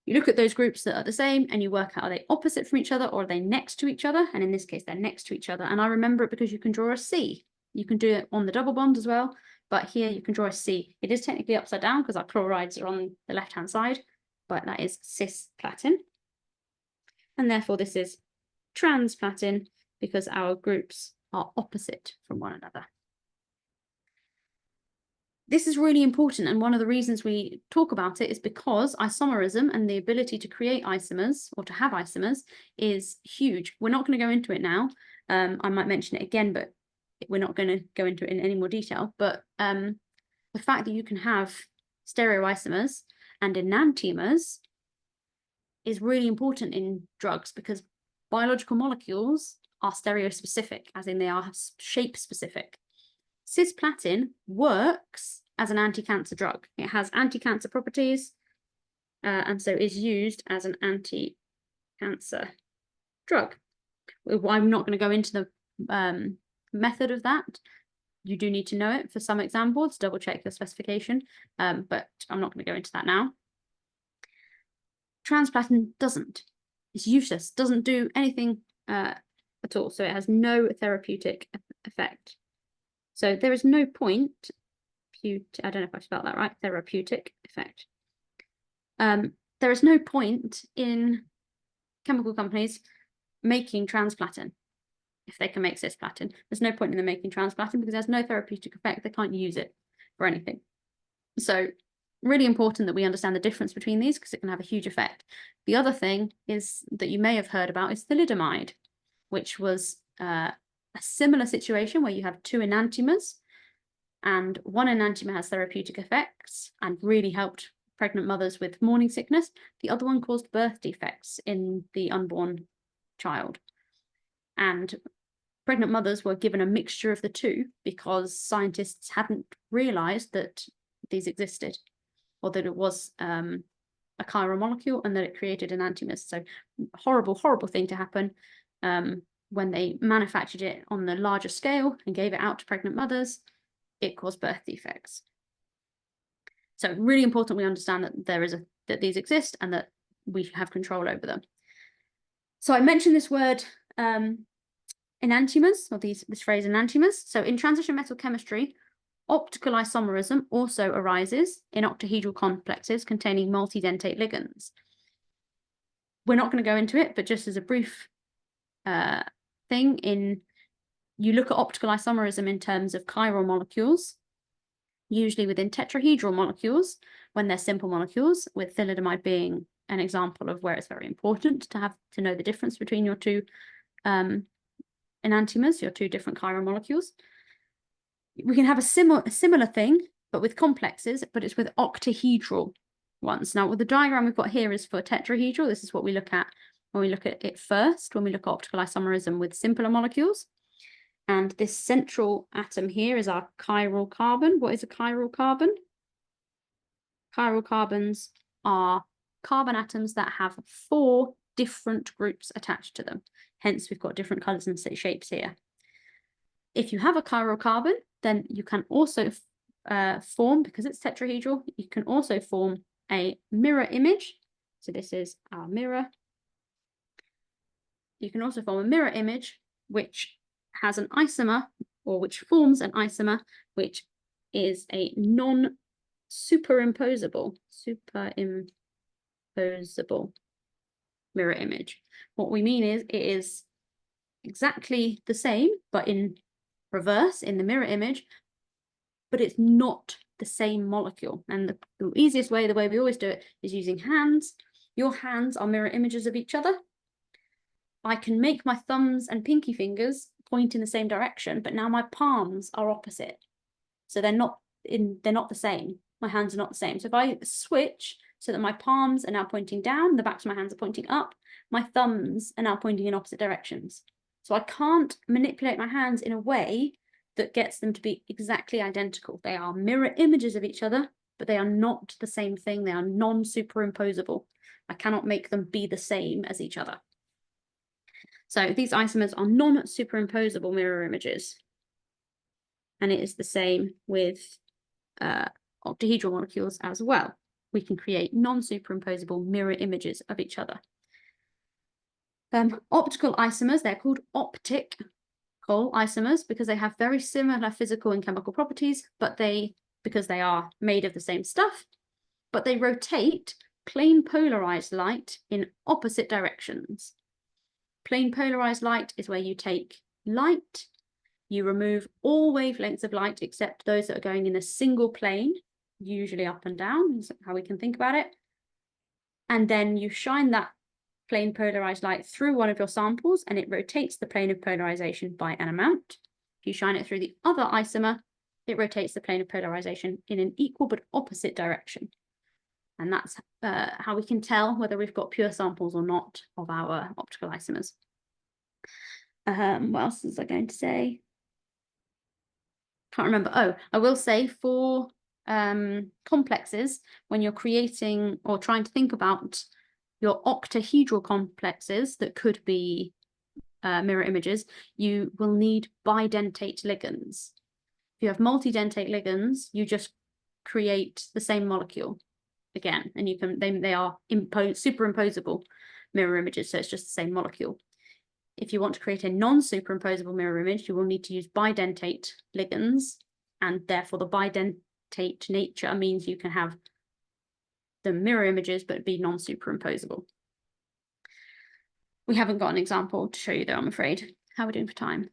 You look at those groups that are the same and you work out, are they opposite from each other or are they next to each other? And in this case, they're next to each other. And I remember it because you can draw a C. You can do it on the double bond as well, but here you can draw a C. It is technically upside down because our chlorides are on the left-hand side, but that is cisplatin. And therefore this is transplatin because our groups are opposite from one another. This is really important, and one of the reasons we talk about it is because isomerism and the ability to create isomers or to have isomers is huge. We're not going to go into it now. I might mention it again, but we're not going to go into it in any more detail. But the fact that you can have stereoisomers and enantiomers is really important in drugs because biological molecules are stereospecific, as in they are shape specific. Cisplatin works as an anti-cancer drug. It has anti-cancer properties and so is used as an anti-cancer drug. I'm not going to go into the method of that. You do need to know it for some examples, double check your specification, but I'm not going to go into that now. Transplatin doesn't. It's useless, doesn't do anything at all. So it has no therapeutic effect. So there is no point, I don't know if I spelled that right, therapeutic effect. There is no point in chemical companies making transplatin if they can make cisplatin. There's no point in them making transplatin because there's no therapeutic effect. They can't use it for anything. So really important that we understand the difference between these because it can have a huge effect. The other thing is that you may have heard about is thalidomide, which was a similar situation where you have 2 enantiomers and one enantiomer has therapeutic effects and really helped pregnant mothers with morning sickness. The other one caused birth defects in the unborn child. And pregnant mothers were given a mixture of the 2 because scientists hadn't realized that these existed or that it was a chiral molecule and that it created enantiomers. So horrible, horrible thing to happen. when they manufactured it on the larger scale and gave it out to pregnant mothers, it caused birth defects. So really important we understand that that these exist and that we have control over them. So I mentioned this word enantiomers, or this phrase enantiomers. So in transition metal chemistry, optical isomerism also arises in octahedral complexes containing multidentate ligands. We're not going to go into it, but just as a brief thing, you look at optical isomerism in terms of chiral molecules, usually within tetrahedral molecules when they're simple molecules, with thalidomide being an example of where it's very important to know the difference between your two enantiomers, your two different chiral molecules. We can have a similar thing, but with complexes, but it's with octahedral ones. Now, what the diagram we've got here is for tetrahedral. This is what we look at when we look at it first, when we look at optical isomerism with simpler molecules. And this central atom here is our chiral carbon. What is a chiral carbon? Chiral carbons are carbon atoms that have 4 different groups attached to them. Hence, we've got different colors and shapes here. If you have a chiral carbon, then you can also form, because it's tetrahedral, you can also form a mirror image. So this is our mirror. You can also form a mirror image, which has an isomer, or which forms an isomer, which is a non-superimposable mirror image. What we mean is it is exactly the same, but in reverse in the mirror image, but it's not the same molecule. And the easiest way, the way we always do it, is using hands. Your hands are mirror images of each other. I can make my thumbs and pinky fingers point in the same direction, but now my palms are opposite. So they're not the same. My hands are not the same. So if I switch so that my palms are now pointing down, the backs of my hands are pointing up, my thumbs are now pointing in opposite directions. So I can't manipulate my hands in a way that gets them to be exactly identical. They are mirror images of each other, but they are not the same thing. They are non-superimposable. I cannot make them be the same as each other. So these isomers are non-superimposable mirror images. And it is the same with octahedral molecules as well. We can create non-superimposable mirror images of each other. Optical isomers, they're called optical isomers because they have very similar physical and chemical properties, but because they are made of the same stuff, but they rotate plane polarized light in opposite directions. Plane polarized light is where you take light, you remove all wavelengths of light except those that are going in a single plane, usually up and down, is how we can think about it. And then you shine that plane polarized light through one of your samples and it rotates the plane of polarization by an amount. If you shine it through the other isomer, it rotates the plane of polarization in an equal but opposite direction. And that's how we can tell whether we've got pure samples or not of our optical isomers. What else was I going to say? Can't remember. Oh, I will say for complexes, when you're creating or trying to think about your octahedral complexes that could be mirror images, you will need bidentate ligands. If you have multidentate ligands, you just create the same molecule again, and you can they are superimposable mirror images, so it's just the same molecule. If you want to create a non-superimposable mirror image, you will need to use bidentate ligands, and therefore the bidentate nature means you can have the mirror images but be non-superimposable. We haven't got an example to show you though, I'm afraid. How are we doing for time?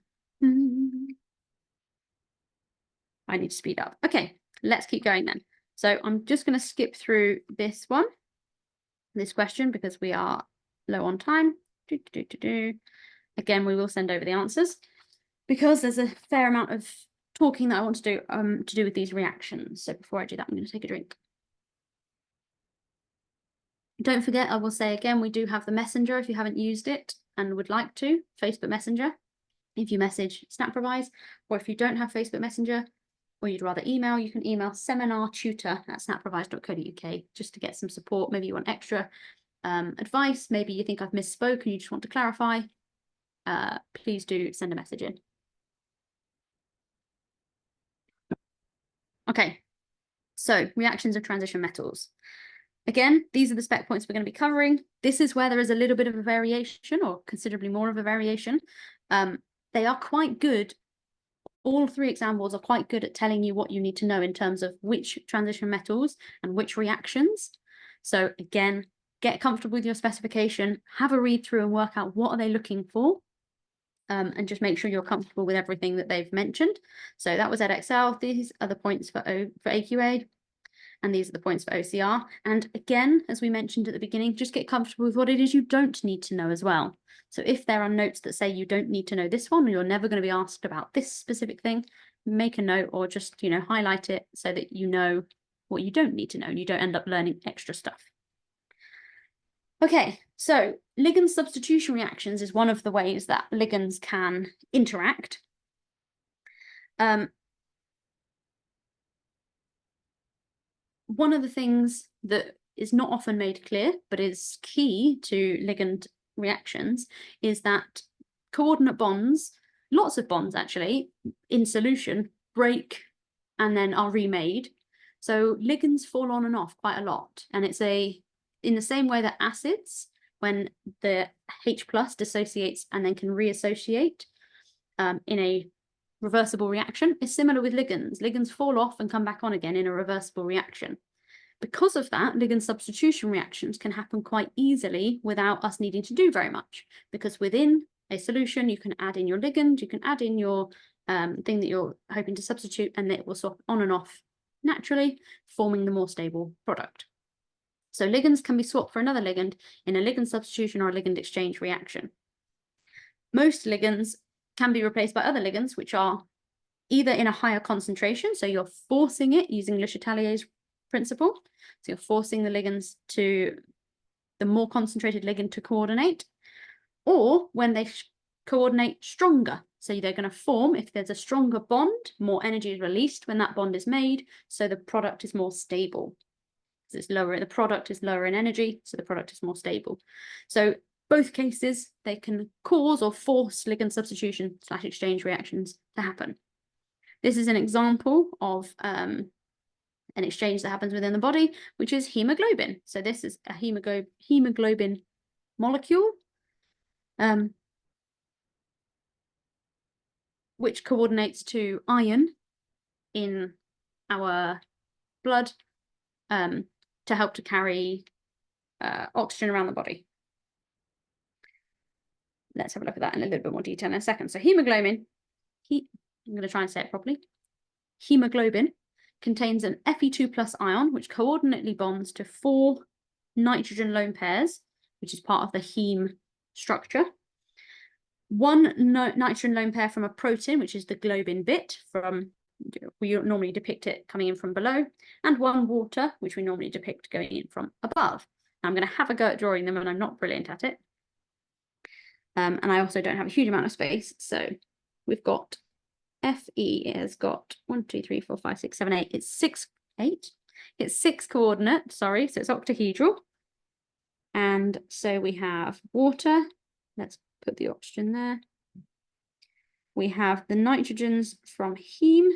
I need to speed up. Okay, let's keep going then. So I'm just going to skip through this question, because we are low on time. Again, we will send over the answers because there's a fair amount of talking that I want to do with these reactions. So before I do that, I'm going to take a drink. Don't forget, I will say again, we do have the messenger if you haven't used it and would like to, Facebook Messenger. If you message SnapRevise, or if you don't have Facebook Messenger, or you'd rather email, you can email seminartutor@snaprevise.co.uk just to get some support. Maybe you want extra advice, maybe you think I've misspoke and you just want to clarify. please do send a message in. Okay, so reactions of transition metals. Again, these are the spec points we're going to be covering. This is where there is a little bit of a variation, or considerably more of a variation. They are quite good. All three exam boards are quite good at telling you what you need to know in terms of which transition metals and which reactions. So again, get comfortable with your specification, have a read through and work out what are they looking for, and just make sure you're comfortable with everything that they've mentioned. So that was EdXL. These are the points for AQA. And these are the points for OCR. And again, as we mentioned at the beginning, just get comfortable with what it is you don't need to know as well. So if there are notes that say you don't need to know this one, or you're never going to be asked about this specific thing, make a note or just, highlight it so that you know what you don't need to know and you don't end up learning extra stuff. Okay, so ligand substitution reactions is one of the ways that ligands can interact. One of the things that is not often made clear, but is key to ligand reactions, is that coordinate bonds, lots of bonds actually, in solution, break and then are remade. So ligands fall on and off quite a lot. And it's in the same way that acids, when the H plus dissociates and then can reassociate in a reversible reaction, is similar with ligands. Ligands fall off and come back on again in a reversible reaction. Because of that, ligand substitution reactions can happen quite easily without us needing to do very much, because within a solution, you can add in your ligand, you can add in your thing that you're hoping to substitute, and it will swap on and off naturally, forming the more stable product. So ligands can be swapped for another ligand in a ligand substitution or a ligand exchange reaction. Most ligands can be replaced by other ligands, which are either in a higher concentration, so you're forcing it using Le Chatelier's principle. So you're forcing the ligands to, the more concentrated ligand to coordinate, or when they coordinate stronger. So they're going to form, if there's a stronger bond, more energy is released when that bond is made, so the product is more stable. Because it's lower, the product is lower in energy, so the product is more stable. So both cases, they can cause or force ligand substitution / exchange reactions to happen. This is an example of an exchange that happens within the body, which is hemoglobin. So this is a hemoglobin molecule, which coordinates to iron in our blood to help to carry oxygen around the body. Let's have a look at that in a little bit more detail in a second. So hemoglobin, I'm going to try and say it properly. Hemoglobin contains an Fe2 plus ion, which coordinately bonds to 4 nitrogen lone pairs, which is part of the heme structure. 1 nitrogen lone pair from a protein, which is the globin bit, we normally depict it coming in from below, and 1 water, which we normally depict going in from above. Now, I'm going to have a go at drawing them, and I'm not brilliant at it. And I also don't have a huge amount of space. So we've got Fe has got 1, 2, 3, 4, 5, 6, 7, 8. It's 6, 8. It's 6 coordinate, sorry, so it's octahedral. And so we have water. Let's put the oxygen there. We have the nitrogens from heme,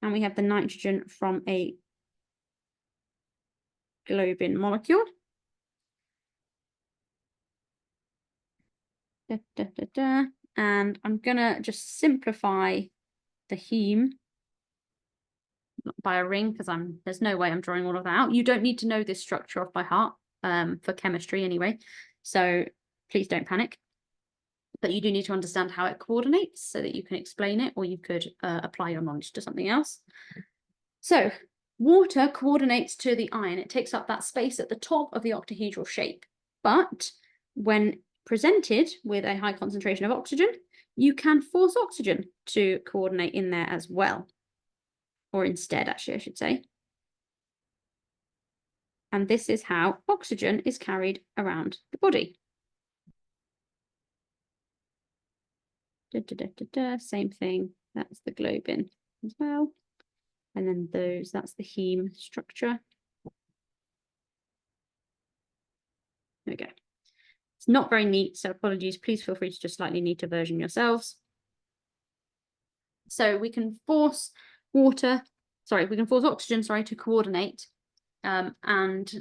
and we have the nitrogen from a globin molecule. And I'm gonna just simplify the heme by a ring, because there's no way I'm drawing all of that out. You don't need to know this structure off by heart for chemistry anyway, so please don't panic. But you do need to understand how it coordinates so that you can explain it, or you could apply your knowledge to something else. So water coordinates to the iron. It takes up that space at the top of the octahedral shape. But when presented with a high concentration of oxygen, you can force oxygen to coordinate in there as well. Or instead, actually, I should say. And this is how oxygen is carried around the body. Same thing, that's the globin as well. And then that's the heme structure. There we go. It's not very neat, so apologies. Please feel free to just slightly neater version yourselves. So we can force oxygen, to coordinate and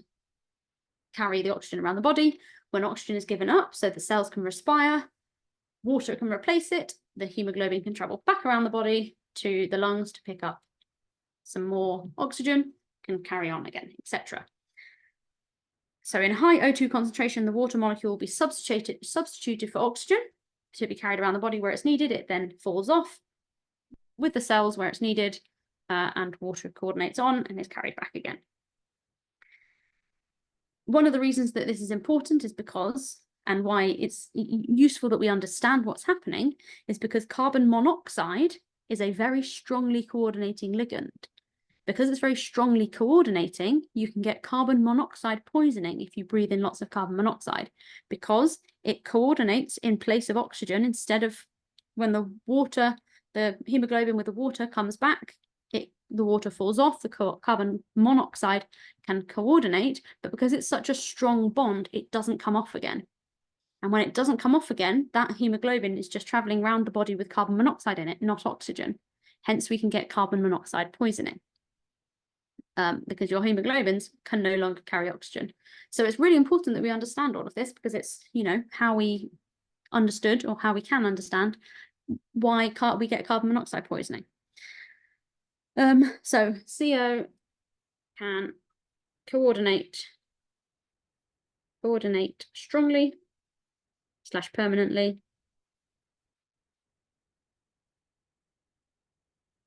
carry the oxygen around the body. When oxygen is given up, so the cells can respire, water can replace it, the hemoglobin can travel back around the body to the lungs to pick up some more oxygen, can carry on again, etc. So in high O2 concentration, the water molecule will be substituted for oxygen to be carried around the body where it's needed. It then falls off with the cells where it's needed, and water coordinates on and is carried back again. One of the reasons that this is important is because, and why it's useful that we understand what's happening, is because carbon monoxide is a very strongly coordinating ligand. Because it's very strongly coordinating, you can get carbon monoxide poisoning if you breathe in lots of carbon monoxide, because it coordinates in place of oxygen. Instead of when the hemoglobin with the water comes back, the water falls off, the carbon monoxide can coordinate, but because it's such a strong bond, it doesn't come off again. And when it doesn't come off again, that hemoglobin is just traveling around the body with carbon monoxide in it, not oxygen. Hence, we can get carbon monoxide poisoning because your hemoglobins can no longer carry oxygen. So it's really important that we understand all of this, because it's, how we understood, or how we can understand why we get carbon monoxide poisoning. So CO can coordinate strongly / permanently,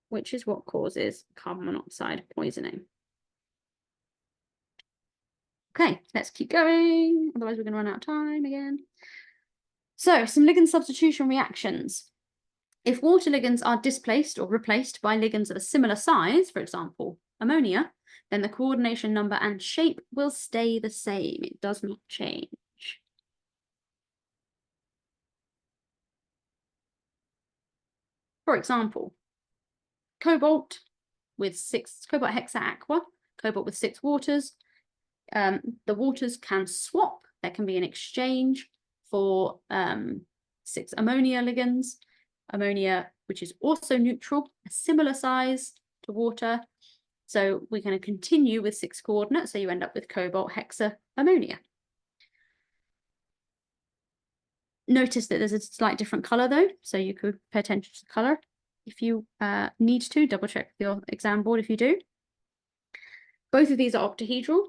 which is what causes carbon monoxide poisoning. Okay, let's keep going, otherwise we're going to run out of time again. So some ligand substitution reactions. If water ligands are displaced or replaced by ligands of a similar size, for example, ammonia, then the coordination number and shape will stay the same. It does not change. For example, cobalt hexaaqua, cobalt with 6 waters. The waters can swap. There can be an exchange for 6 ammonia ligands. Ammonia, which is also neutral, a similar size to water. So we're going to continue with 6 coordinates. So you end up with cobalt hexa ammonia. Notice that there's a slight different color though. So you could pay attention to the color if you need to. Double check with your exam board if you do. Both of these are octahedral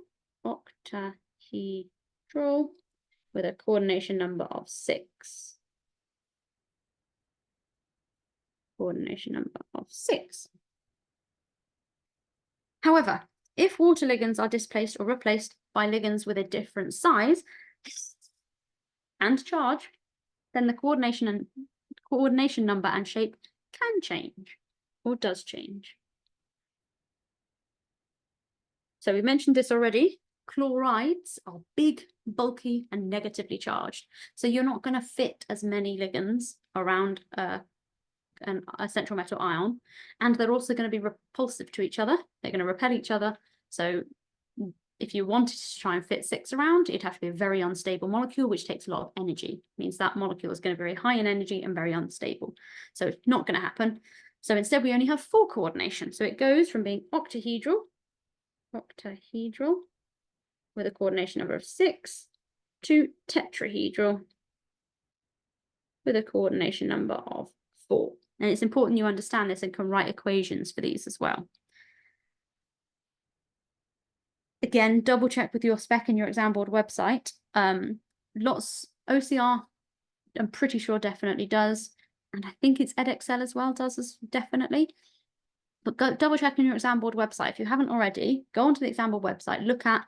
with a coordination number of 6. Coordination number of 6. However, if water ligands are displaced or replaced by ligands with a different size and charge, then the coordination number and shape can change, or does change. So we mentioned this already. Chlorides are big, bulky, and negatively charged. So you're not going to fit as many ligands around a central metal ion, and they're also going to be repulsive to each other. They're going to repel each other. So if you wanted to try and fit 6 around, it'd have to be a very unstable molecule, which takes a lot of energy. It means that molecule is going to be very high in energy and very unstable. So it's not going to happen. So instead, we only have 4 coordination. So it goes from being octahedral with a coordination number of 6 to tetrahedral with a coordination number of 4. And it's important you understand this and can write equations for these as well. Again, double check with your spec in your exam board website. OCR, I'm pretty sure definitely does. And I think it's Edexcel as well does definitely. But go double check in your exam board website. If you haven't already, go onto the exam board website, look at,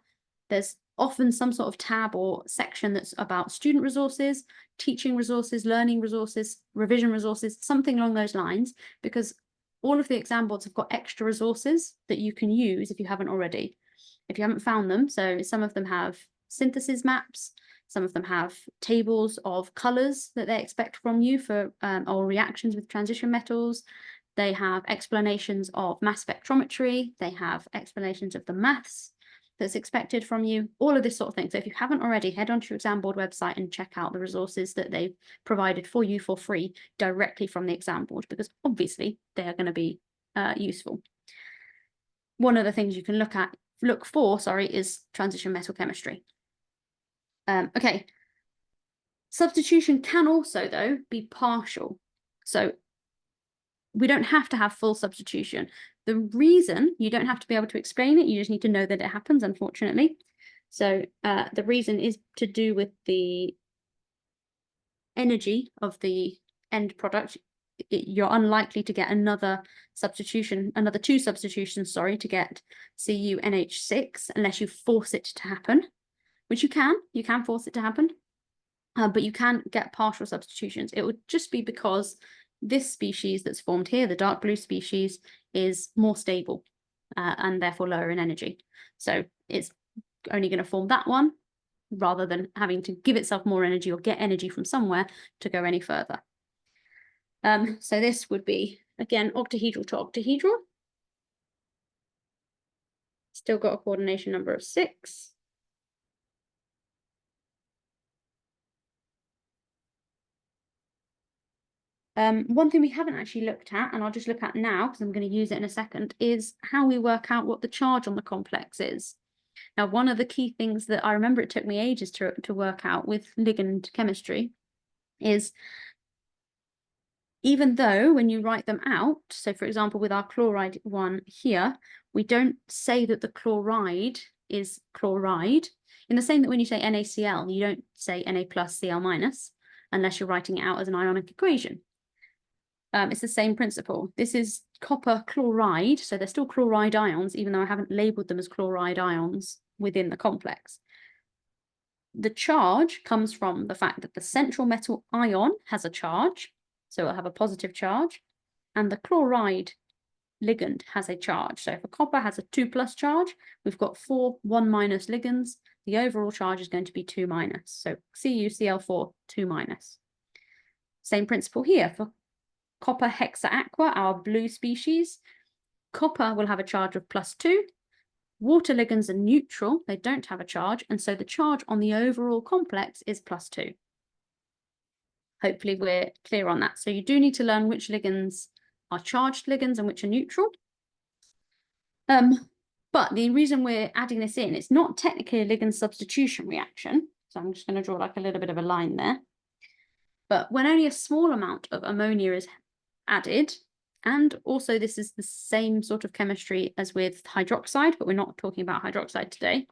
there's often some sort of tab or section that's about student resources, teaching resources, learning resources, revision resources, something along those lines, because all of the exam boards have got extra resources that you can use if you haven't already, if you haven't found them. So some of them have synthesis maps, some of them have tables of colors that they expect from you for or reactions with transition metals. They have explanations of mass spectrometry. They have explanations of the maths that's expected from you, all of this sort of thing. So if you haven't already, head onto your exam board website and check out the resources that they've provided for you for free directly from the exam board, because obviously they are going to be useful. One of the things you can look for, is transition metal chemistry. Okay. Substitution can also, though, be partial. So we don't have to have full substitution. The reason, you don't have to be able to explain it, you just need to know that it happens, unfortunately. So the reason is to do with the energy of the end product. You're unlikely to get another two substitutions, to get CuNH6 unless you force it to happen, which you can force it to happen, but you can get partial substitutions. It would just be because this species that's formed here, the dark blue species, is more stable and therefore lower in energy. So it's only going to form that one rather than having to give itself more energy or get energy from somewhere to go any further. So this would be, again, octahedral to octahedral. Still got a coordination number of 6. One thing we haven't actually looked at, and I'll just look at now because I'm going to use it in a second, is how we work out what the charge on the complex is. Now, one of the key things that I remember it took me ages to work out with ligand chemistry is, even though when you write them out, so for example, with our chloride one here, we don't say that the chloride is chloride, in the same that when you say NaCl, you don't say Na plus Cl minus, unless you're writing it out as an ionic equation. It's the same principle. This is copper chloride, so they're still chloride ions, even though I haven't labeled them as chloride ions within the complex. The charge comes from the fact that the central metal ion has a charge, so it'll have a positive charge, and the chloride ligand has a charge. So if a copper has a 2+ charge, we've got 4 1- ligands. The overall charge is going to be 2-. So CuCl4 2-. Same principle here for copper hexaaqua, our blue species. Copper will have a charge of +2. Water ligands are neutral, they don't have a charge, and so the charge on the overall complex is +2. Hopefully we're clear on that. So you do need to learn which ligands are charged ligands and which are neutral. But the reason we're adding this in, it's not technically a ligand substitution reaction. So I'm just going to draw like a little bit of a line there. But when only a small amount of ammonia is added, and also this is the same sort of chemistry as with hydroxide, but we're not talking about hydroxide today,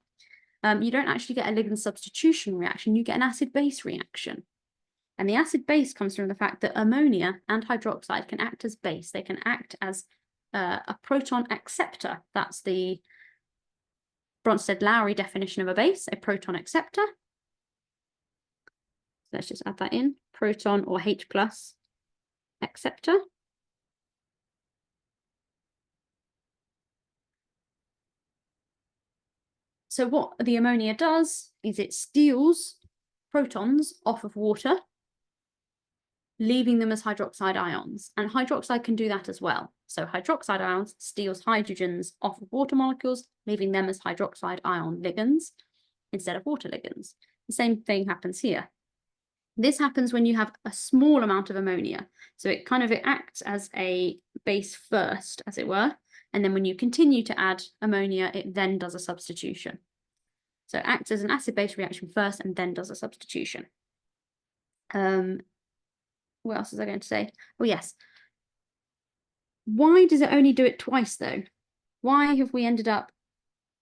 you don't actually get a ligand substitution reaction, you get an acid-base reaction. And the acid-base comes from the fact that ammonia and hydroxide can act as base. They can act as a proton acceptor. That's the Bronsted-Lowry definition of a base, a proton acceptor. Let's just add that in, proton or H+ acceptor. So what the ammonia does is it steals protons off of water, leaving them as hydroxide ions. And hydroxide can do that as well. So hydroxide ions steals hydrogens off of water molecules, leaving them as hydroxide ion ligands instead of water ligands. The same thing happens here. This happens when you have a small amount of ammonia. So it acts as a base first, as it were. And then when you continue to add ammonia, it then does a substitution. So it acts as an acid-base reaction first and then does a substitution. What else was I going to say? Oh, yes. Why does it only do it twice, though? Why have we ended up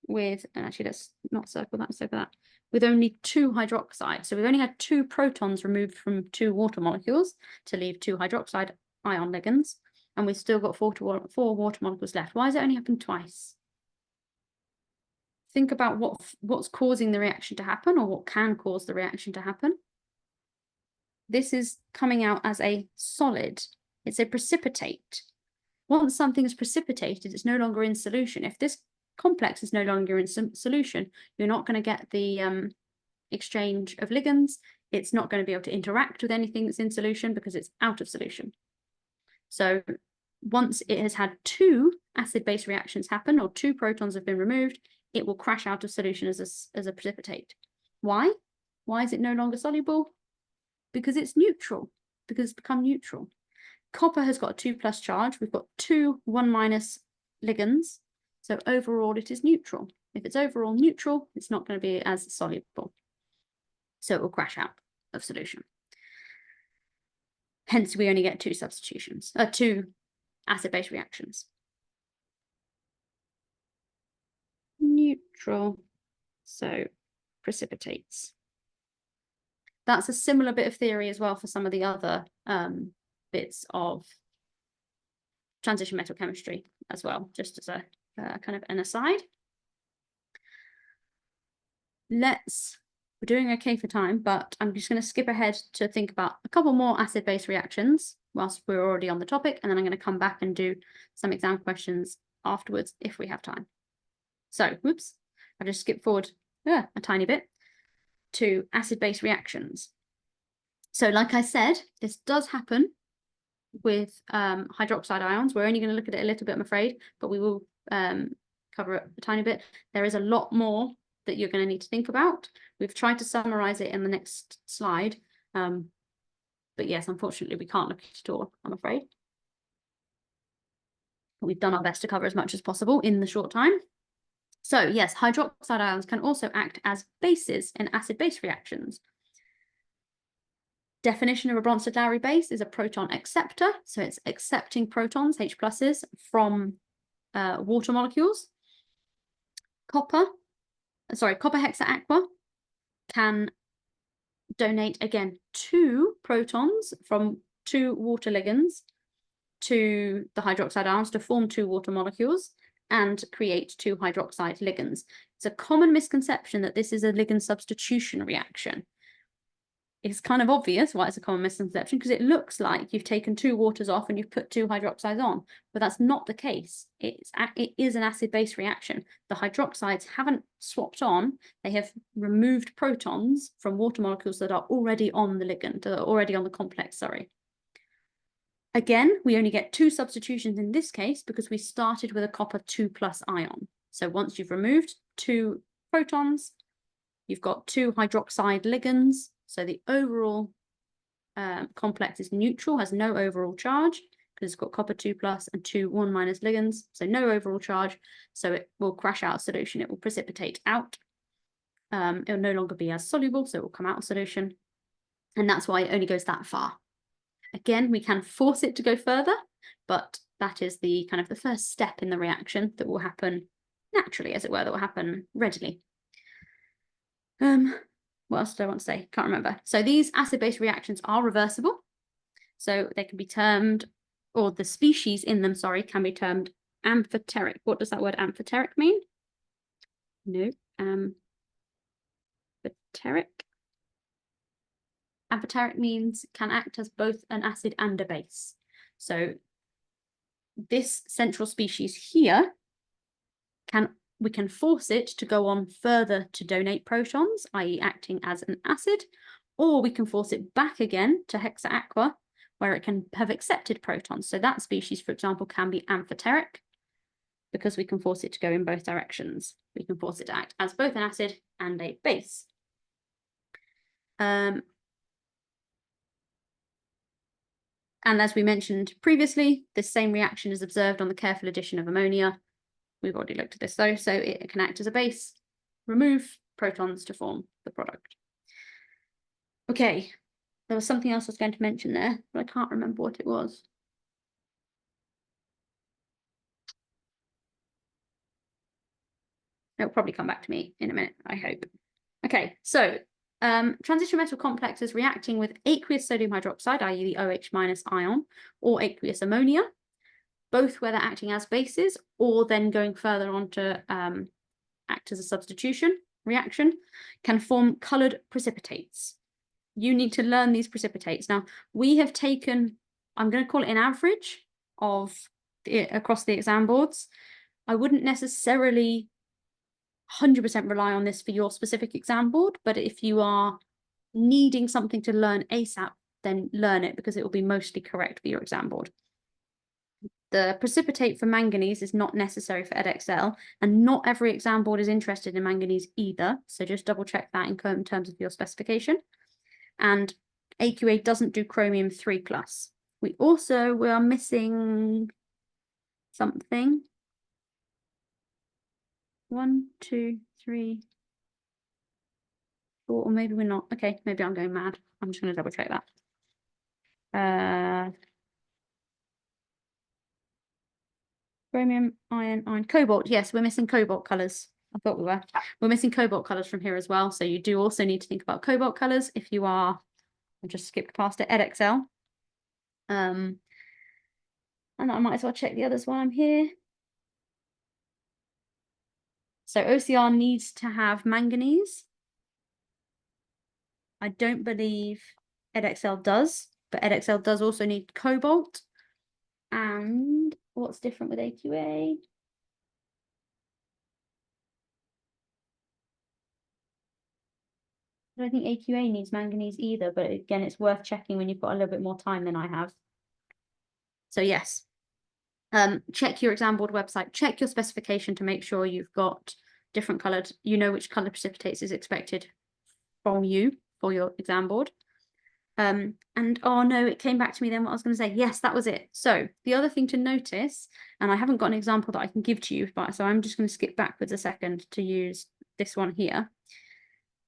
with, and actually let's not circle that, with only 2 hydroxides? So we've only had 2 protons removed from 2 water molecules to leave 2 hydroxide ion ligands, and we've still got 4 water molecules left. Why has it only happened twice? Think about what's causing the reaction to happen, or what can cause the reaction to happen. This is coming out as a solid. It's a precipitate. Once something is precipitated, it's no longer in solution. If this complex is no longer in solution, you're not going to get the exchange of ligands. It's not going to be able to interact with anything that's in solution because it's out of solution. So once it has had 2 acid-base reactions happen, or 2 protons have been removed, it will crash out of solution as a precipitate. Why? Why is it no longer soluble? Because it's neutral, because it's become neutral. Copper has got a 2+ charge. We've got 2 1- ligands. So overall, it is neutral. If it's overall neutral, it's not going to be as soluble. So it will crash out of solution. Hence, we only get 2 substitutions, 2 acid-base reactions. Neutral, so precipitates. That's a similar bit of theory as well for some of the other bits of transition metal chemistry as well, just as a kind of an aside. We're doing okay for time, but I'm just going to skip ahead to think about a couple more acid-base reactions whilst we're already on the topic, and then I'm going to come back and do some exam questions afterwards if we have time. So, whoops, I've just skipped forward a tiny bit to acid-base reactions. So like I said, this does happen with hydroxide ions. We're only going to look at it a little bit, I'm afraid, but we will cover it a tiny bit. There is a lot more that you're going to need to think about. We've tried to summarize it in the next slide. But yes, unfortunately, we can't look at it all, I'm afraid. But we've done our best to cover as much as possible in the short time. So yes, hydroxide ions can also act as bases in acid-base reactions. Definition of a Bronsted-Lowry base is a proton acceptor. So it's accepting protons, H+, from water molecules. Copper hexaaqua can donate, again, 2 protons from 2 water ligands to the hydroxide ions to form 2 water molecules and create 2 hydroxide ligands. It's a common misconception that this is a ligand substitution reaction. It's kind of obvious why it's a common misconception, because it looks like you've taken 2 waters off and you've put 2 hydroxides on, but that's not the case. It is an acid-base reaction. The hydroxides haven't swapped on, they have removed protons from water molecules that are already on the ligand, that are already on the complex, sorry. Again, we only get 2 substitutions in this case because we started with a copper 2+ ion. So once you've removed 2 protons, you've got 2 hydroxide ligands. So the overall complex is neutral, has no overall charge because it's got copper 2+ and 2 1- ligands. So no overall charge. So it will crash out of solution. It will precipitate out. It will no longer be as soluble, so it will come out of solution. And that's why it only goes that far. Again, we can force it to go further, but that is the kind of the first step in the reaction that will happen naturally, as it were, that will happen readily. What else do I want to say? Can't remember. So these acid-base reactions are reversible. So they can be termed, or the species in them, sorry, can be termed amphoteric. What does that word amphoteric mean? No, amphoteric. Amphoteric means can act as both an acid and a base. So this central species here, we can force it to go on further to donate protons, i.e. acting as an acid, or we can force it back again to hexaaqua, where it can have accepted protons. So that species, for example, can be amphoteric because we can force it to go in both directions. We can force it to act as both an acid and a base. And as we mentioned previously, this same reaction is observed on the careful addition of ammonia. We've already looked at this though, so it can act as a base, remove protons to form the product. Okay, there was something else I was going to mention there, but I can't remember what it was. It'll probably come back to me in a minute, I hope. Okay, so transitional metal complexes reacting with aqueous sodium hydroxide, i.e. the OH- ion, or aqueous ammonia, both whether acting as bases or then going further on to act as a substitution reaction, can form coloured precipitates. You need to learn these precipitates. Now, we have taken, I'm going to call it an average of across the exam boards. I wouldn't necessarily 100% rely on this for your specific exam board, but if you are needing something to learn ASAP, then learn it because it will be mostly correct for your exam board. The precipitate for manganese is not necessary for Edexcel, and not every exam board is interested in manganese either. So just double check that in terms of your specification. And AQA doesn't do chromium 3+. We are missing something. 1, 2, 3, 4, or maybe we're not. Okay, maybe I'm going mad. I'm just going to double check that. Chromium, iron, cobalt. Yes, we're missing cobalt colors. I thought we were. We're missing cobalt colors from here as well. So you do also need to think about cobalt colors if you are, I just skipped past it, Edexcel. And I might as well check the others while I'm here. So OCR needs to have manganese. I don't believe Edexcel does, but Edexcel does also need cobalt. And what's different with AQA? I don't think AQA needs manganese either, but again, it's worth checking when you've got a little bit more time than I have. So yes, check your exam board website, check your specification to make sure you've got different coloured, you know which colour precipitates is expected from you for your exam board. And oh no, it came back to me then what I was going to say. Yes, that was it. So the other thing to notice, and I haven't got an example that I can give to you, but so I'm just going to skip backwards a second to use this one here.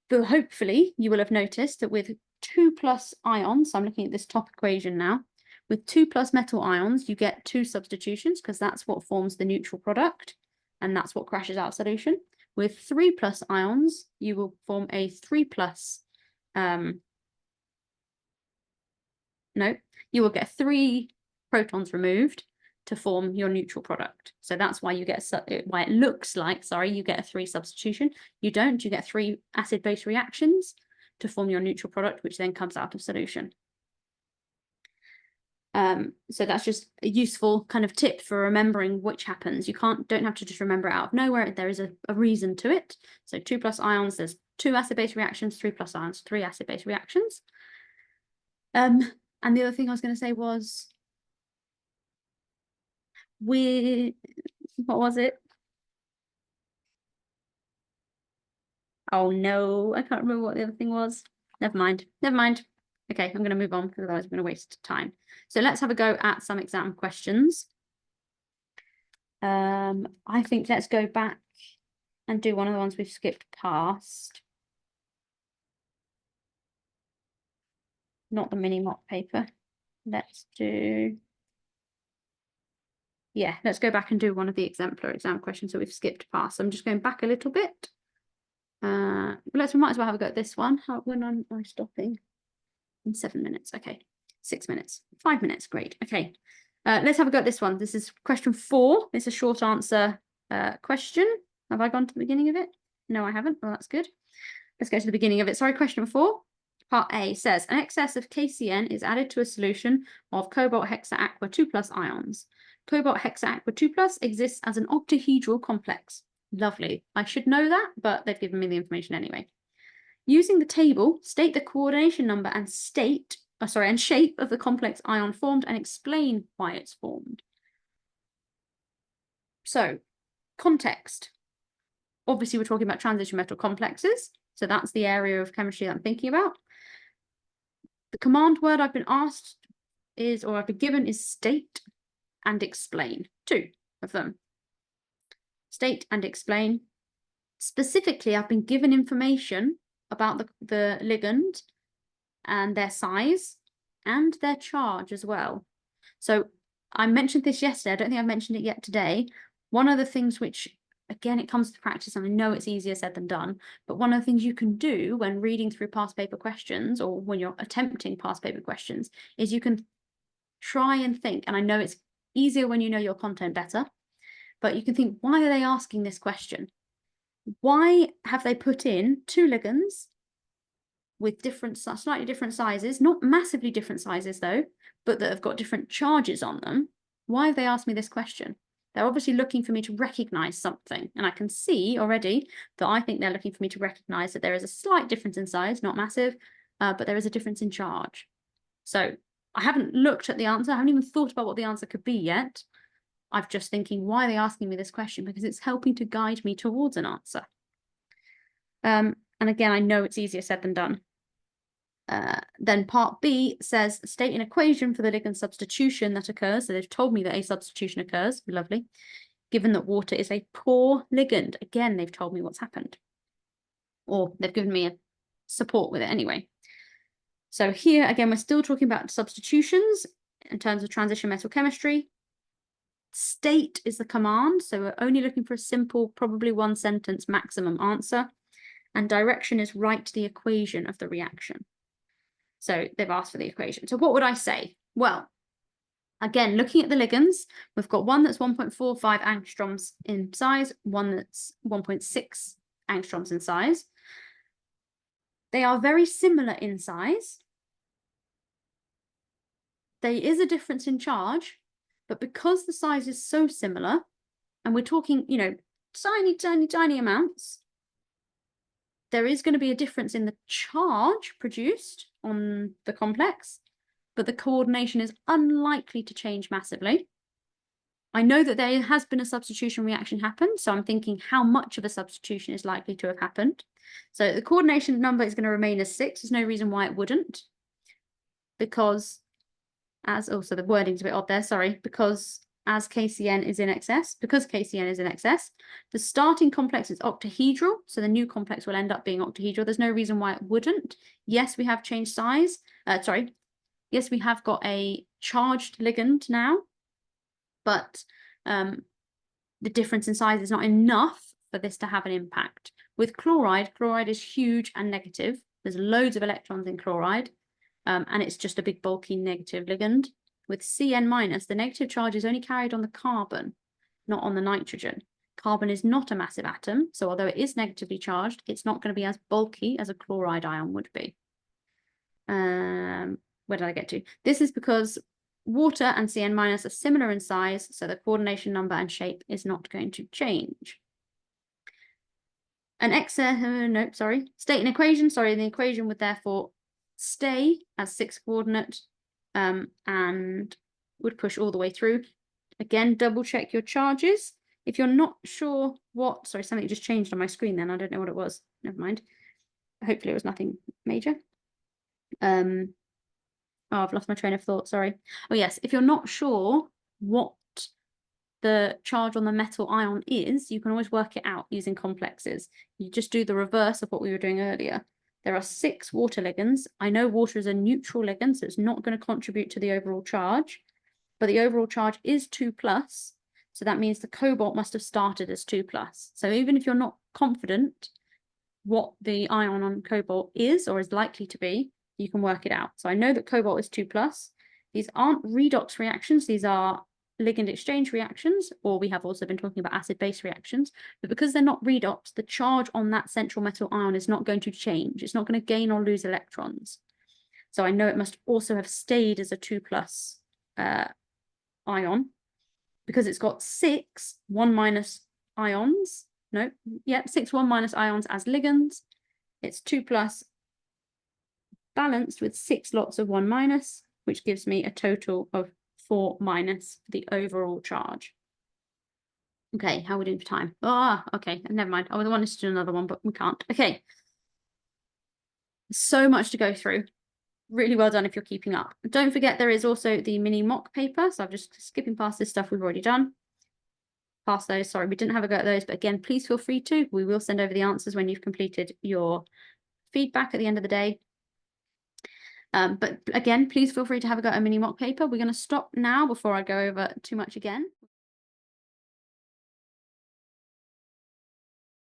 But hopefully you will have noticed that with 2+ ions, so I'm looking at this top equation now, with 2+ metal ions, you get 2 substitutions because that's what forms the neutral product, and that's what crashes out solution. With 3+ ions, you will form a 3+, no, you will get 3 protons removed to form your neutral product. So that's why you get, why it looks like, sorry, you get a 3 substitution. You don't, you get 3 acid-base reactions to form your neutral product, which then comes out of solution. So that's just a useful kind of tip for remembering which happens. You don't have to just remember it out of nowhere. There is a reason to it. So 2+ ions, there's 2 acid-base reactions, 3+ ions, 3 acid-base reactions. And the other thing I was going to say was, what was it? Oh no, I can't remember what the other thing was. Never mind. Okay, I'm going to move on because otherwise I'm going to waste time. So let's have a go at some exam questions. I think let's go back and do one of the ones we've skipped past. Not the mini mock paper. Let's go back and do one of the exemplar exam questions that we've skipped past. So I'm just going back a little bit. We might as well have a go at this one. When am I stopping? In 7 minutes. Okay. 6 minutes. 5 minutes. Great. Okay. Let's have a go at this one. This is question 4. It's a short answer question. Have I gone to the beginning of it? No, I haven't. Well, that's good. Let's go to the beginning of it. Sorry, question 4. Part A says an excess of KCN is added to a solution of cobalt hexaaqua 2+ ions. Cobalt hexaaqua 2+ exists as an octahedral complex. Lovely. I should know that, but they've given me the information anyway. Using the table, state the coordination number and shape of the complex ion formed and explain why it's formed. So, context. Obviously, we're talking about transition metal complexes. So that's the area of chemistry that I'm thinking about. The command word I've been asked is, or I've been given, is state and explain. 2 of them. State and explain. Specifically, I've been given information about the ligand and their size and their charge as well. So I mentioned this yesterday. I don't think I've mentioned it yet today. One of the things which, again, it comes to practice, and I know it's easier said than done, but one of the things you can do when reading through past paper questions or when you're attempting past paper questions is you can try and think, and I know it's easier when you know your content better, but you can think, why are they asking this question? Why have they put in 2 ligands with slightly different sizes, not massively different sizes though, but that have got different charges on them? Why have they asked me this question? They're obviously looking for me to recognize something, and I can see already that I think they're looking for me to recognize that there is a slight difference in size, not massive, but there is a difference in charge. So I haven't looked at the answer. I haven't even thought about what the answer could be yet, I'm just thinking, why are they asking me this question? Because it's helping to guide me towards an answer. And again, I know it's easier said than done. Then part B says, state an equation for the ligand substitution that occurs. So they've told me that a substitution occurs. Lovely. Given that water is a poor ligand. Again, they've told me what's happened. Or they've given me a support with it anyway. So here, again, we're still talking about substitutions in terms of transition metal chemistry. State is the command. So we're only looking for a simple, probably one sentence maximum answer. And direction is write the equation of the reaction. So they've asked for the equation. So what would I say? Well, again, looking at the ligands, we've got one that's 1.45 angstroms in size, one that's 1.6 angstroms in size. They are very similar in size. There is a difference in charge, but because the size is so similar, and we're talking, you know, tiny, tiny, tiny amounts, there is going to be a difference in the charge produced on the complex, but the coordination is unlikely to change massively. I know that there has been a substitution reaction happen, so I'm thinking how much of a substitution is likely to have happened. So the coordination number is going to remain as 6. There's no reason why it wouldn't, because as also the wording's a bit odd there, sorry, because as KCN is in excess, the starting complex is octahedral, so the new complex will end up being octahedral. There's no reason why it wouldn't. Yes, we have changed size. Yes, we have got a charged ligand now, but the difference in size is not enough for this to have an impact. With chloride is huge and negative. There's loads of electrons in chloride, and it's just a big bulky negative ligand. With Cn-, the negative charge is only carried on the carbon, not on the nitrogen. Carbon is not a massive atom, so although it is negatively charged, it's not going to be as bulky as a chloride ion would be. Where did I get to? This is because water and Cn- are similar in size, so the coordination number and shape is not going to change. State an equation. The equation would therefore stay as 6 coordinate and would push all the way through. Again, double check your charges. If you're not sure what, something just changed on my screen then. I don't know what it was. Never mind. Hopefully it was nothing major. Oh, I've lost my train of thought, sorry. Oh yes, if you're not sure what the charge on the metal ion is, you can always work it out using complexes. You just do the reverse of what we were doing earlier. There are 6 water ligands. I know water is a neutral ligand, so it's not going to contribute to the overall charge, but the overall charge is 2+, so that means the cobalt must have started as 2+. So even if you're not confident what the ion on cobalt is or is likely to be, you can work it out. So I know that cobalt is 2+. These aren't redox reactions. These are ligand exchange reactions, or we have also been talking about acid-base reactions. But because they're not redox, the charge on that central metal ion is not going to change. It's not going to gain or lose electrons. So I know it must also have stayed as a 2+ ion, because it's got 6 1- ions. No, yeah, 6 1- ions as ligands. It's 2+ balanced with 6 lots of 1-, which gives me a total of 4- for the overall charge. Okay, how are we doing for time? Okay, never mind. I wanted to do another one, but we can't. Okay. So much to go through. Really well done if you're keeping up. Don't forget there is also the mini mock paper. So I'm just skipping past this stuff we've already done. Past those, sorry, we didn't have a go at those, but again, please feel free to. We will send over the answers when you've completed your feedback at the end of the day. But again, please feel free to have a go at a mini mock paper. We're going to stop now before I go over too much again.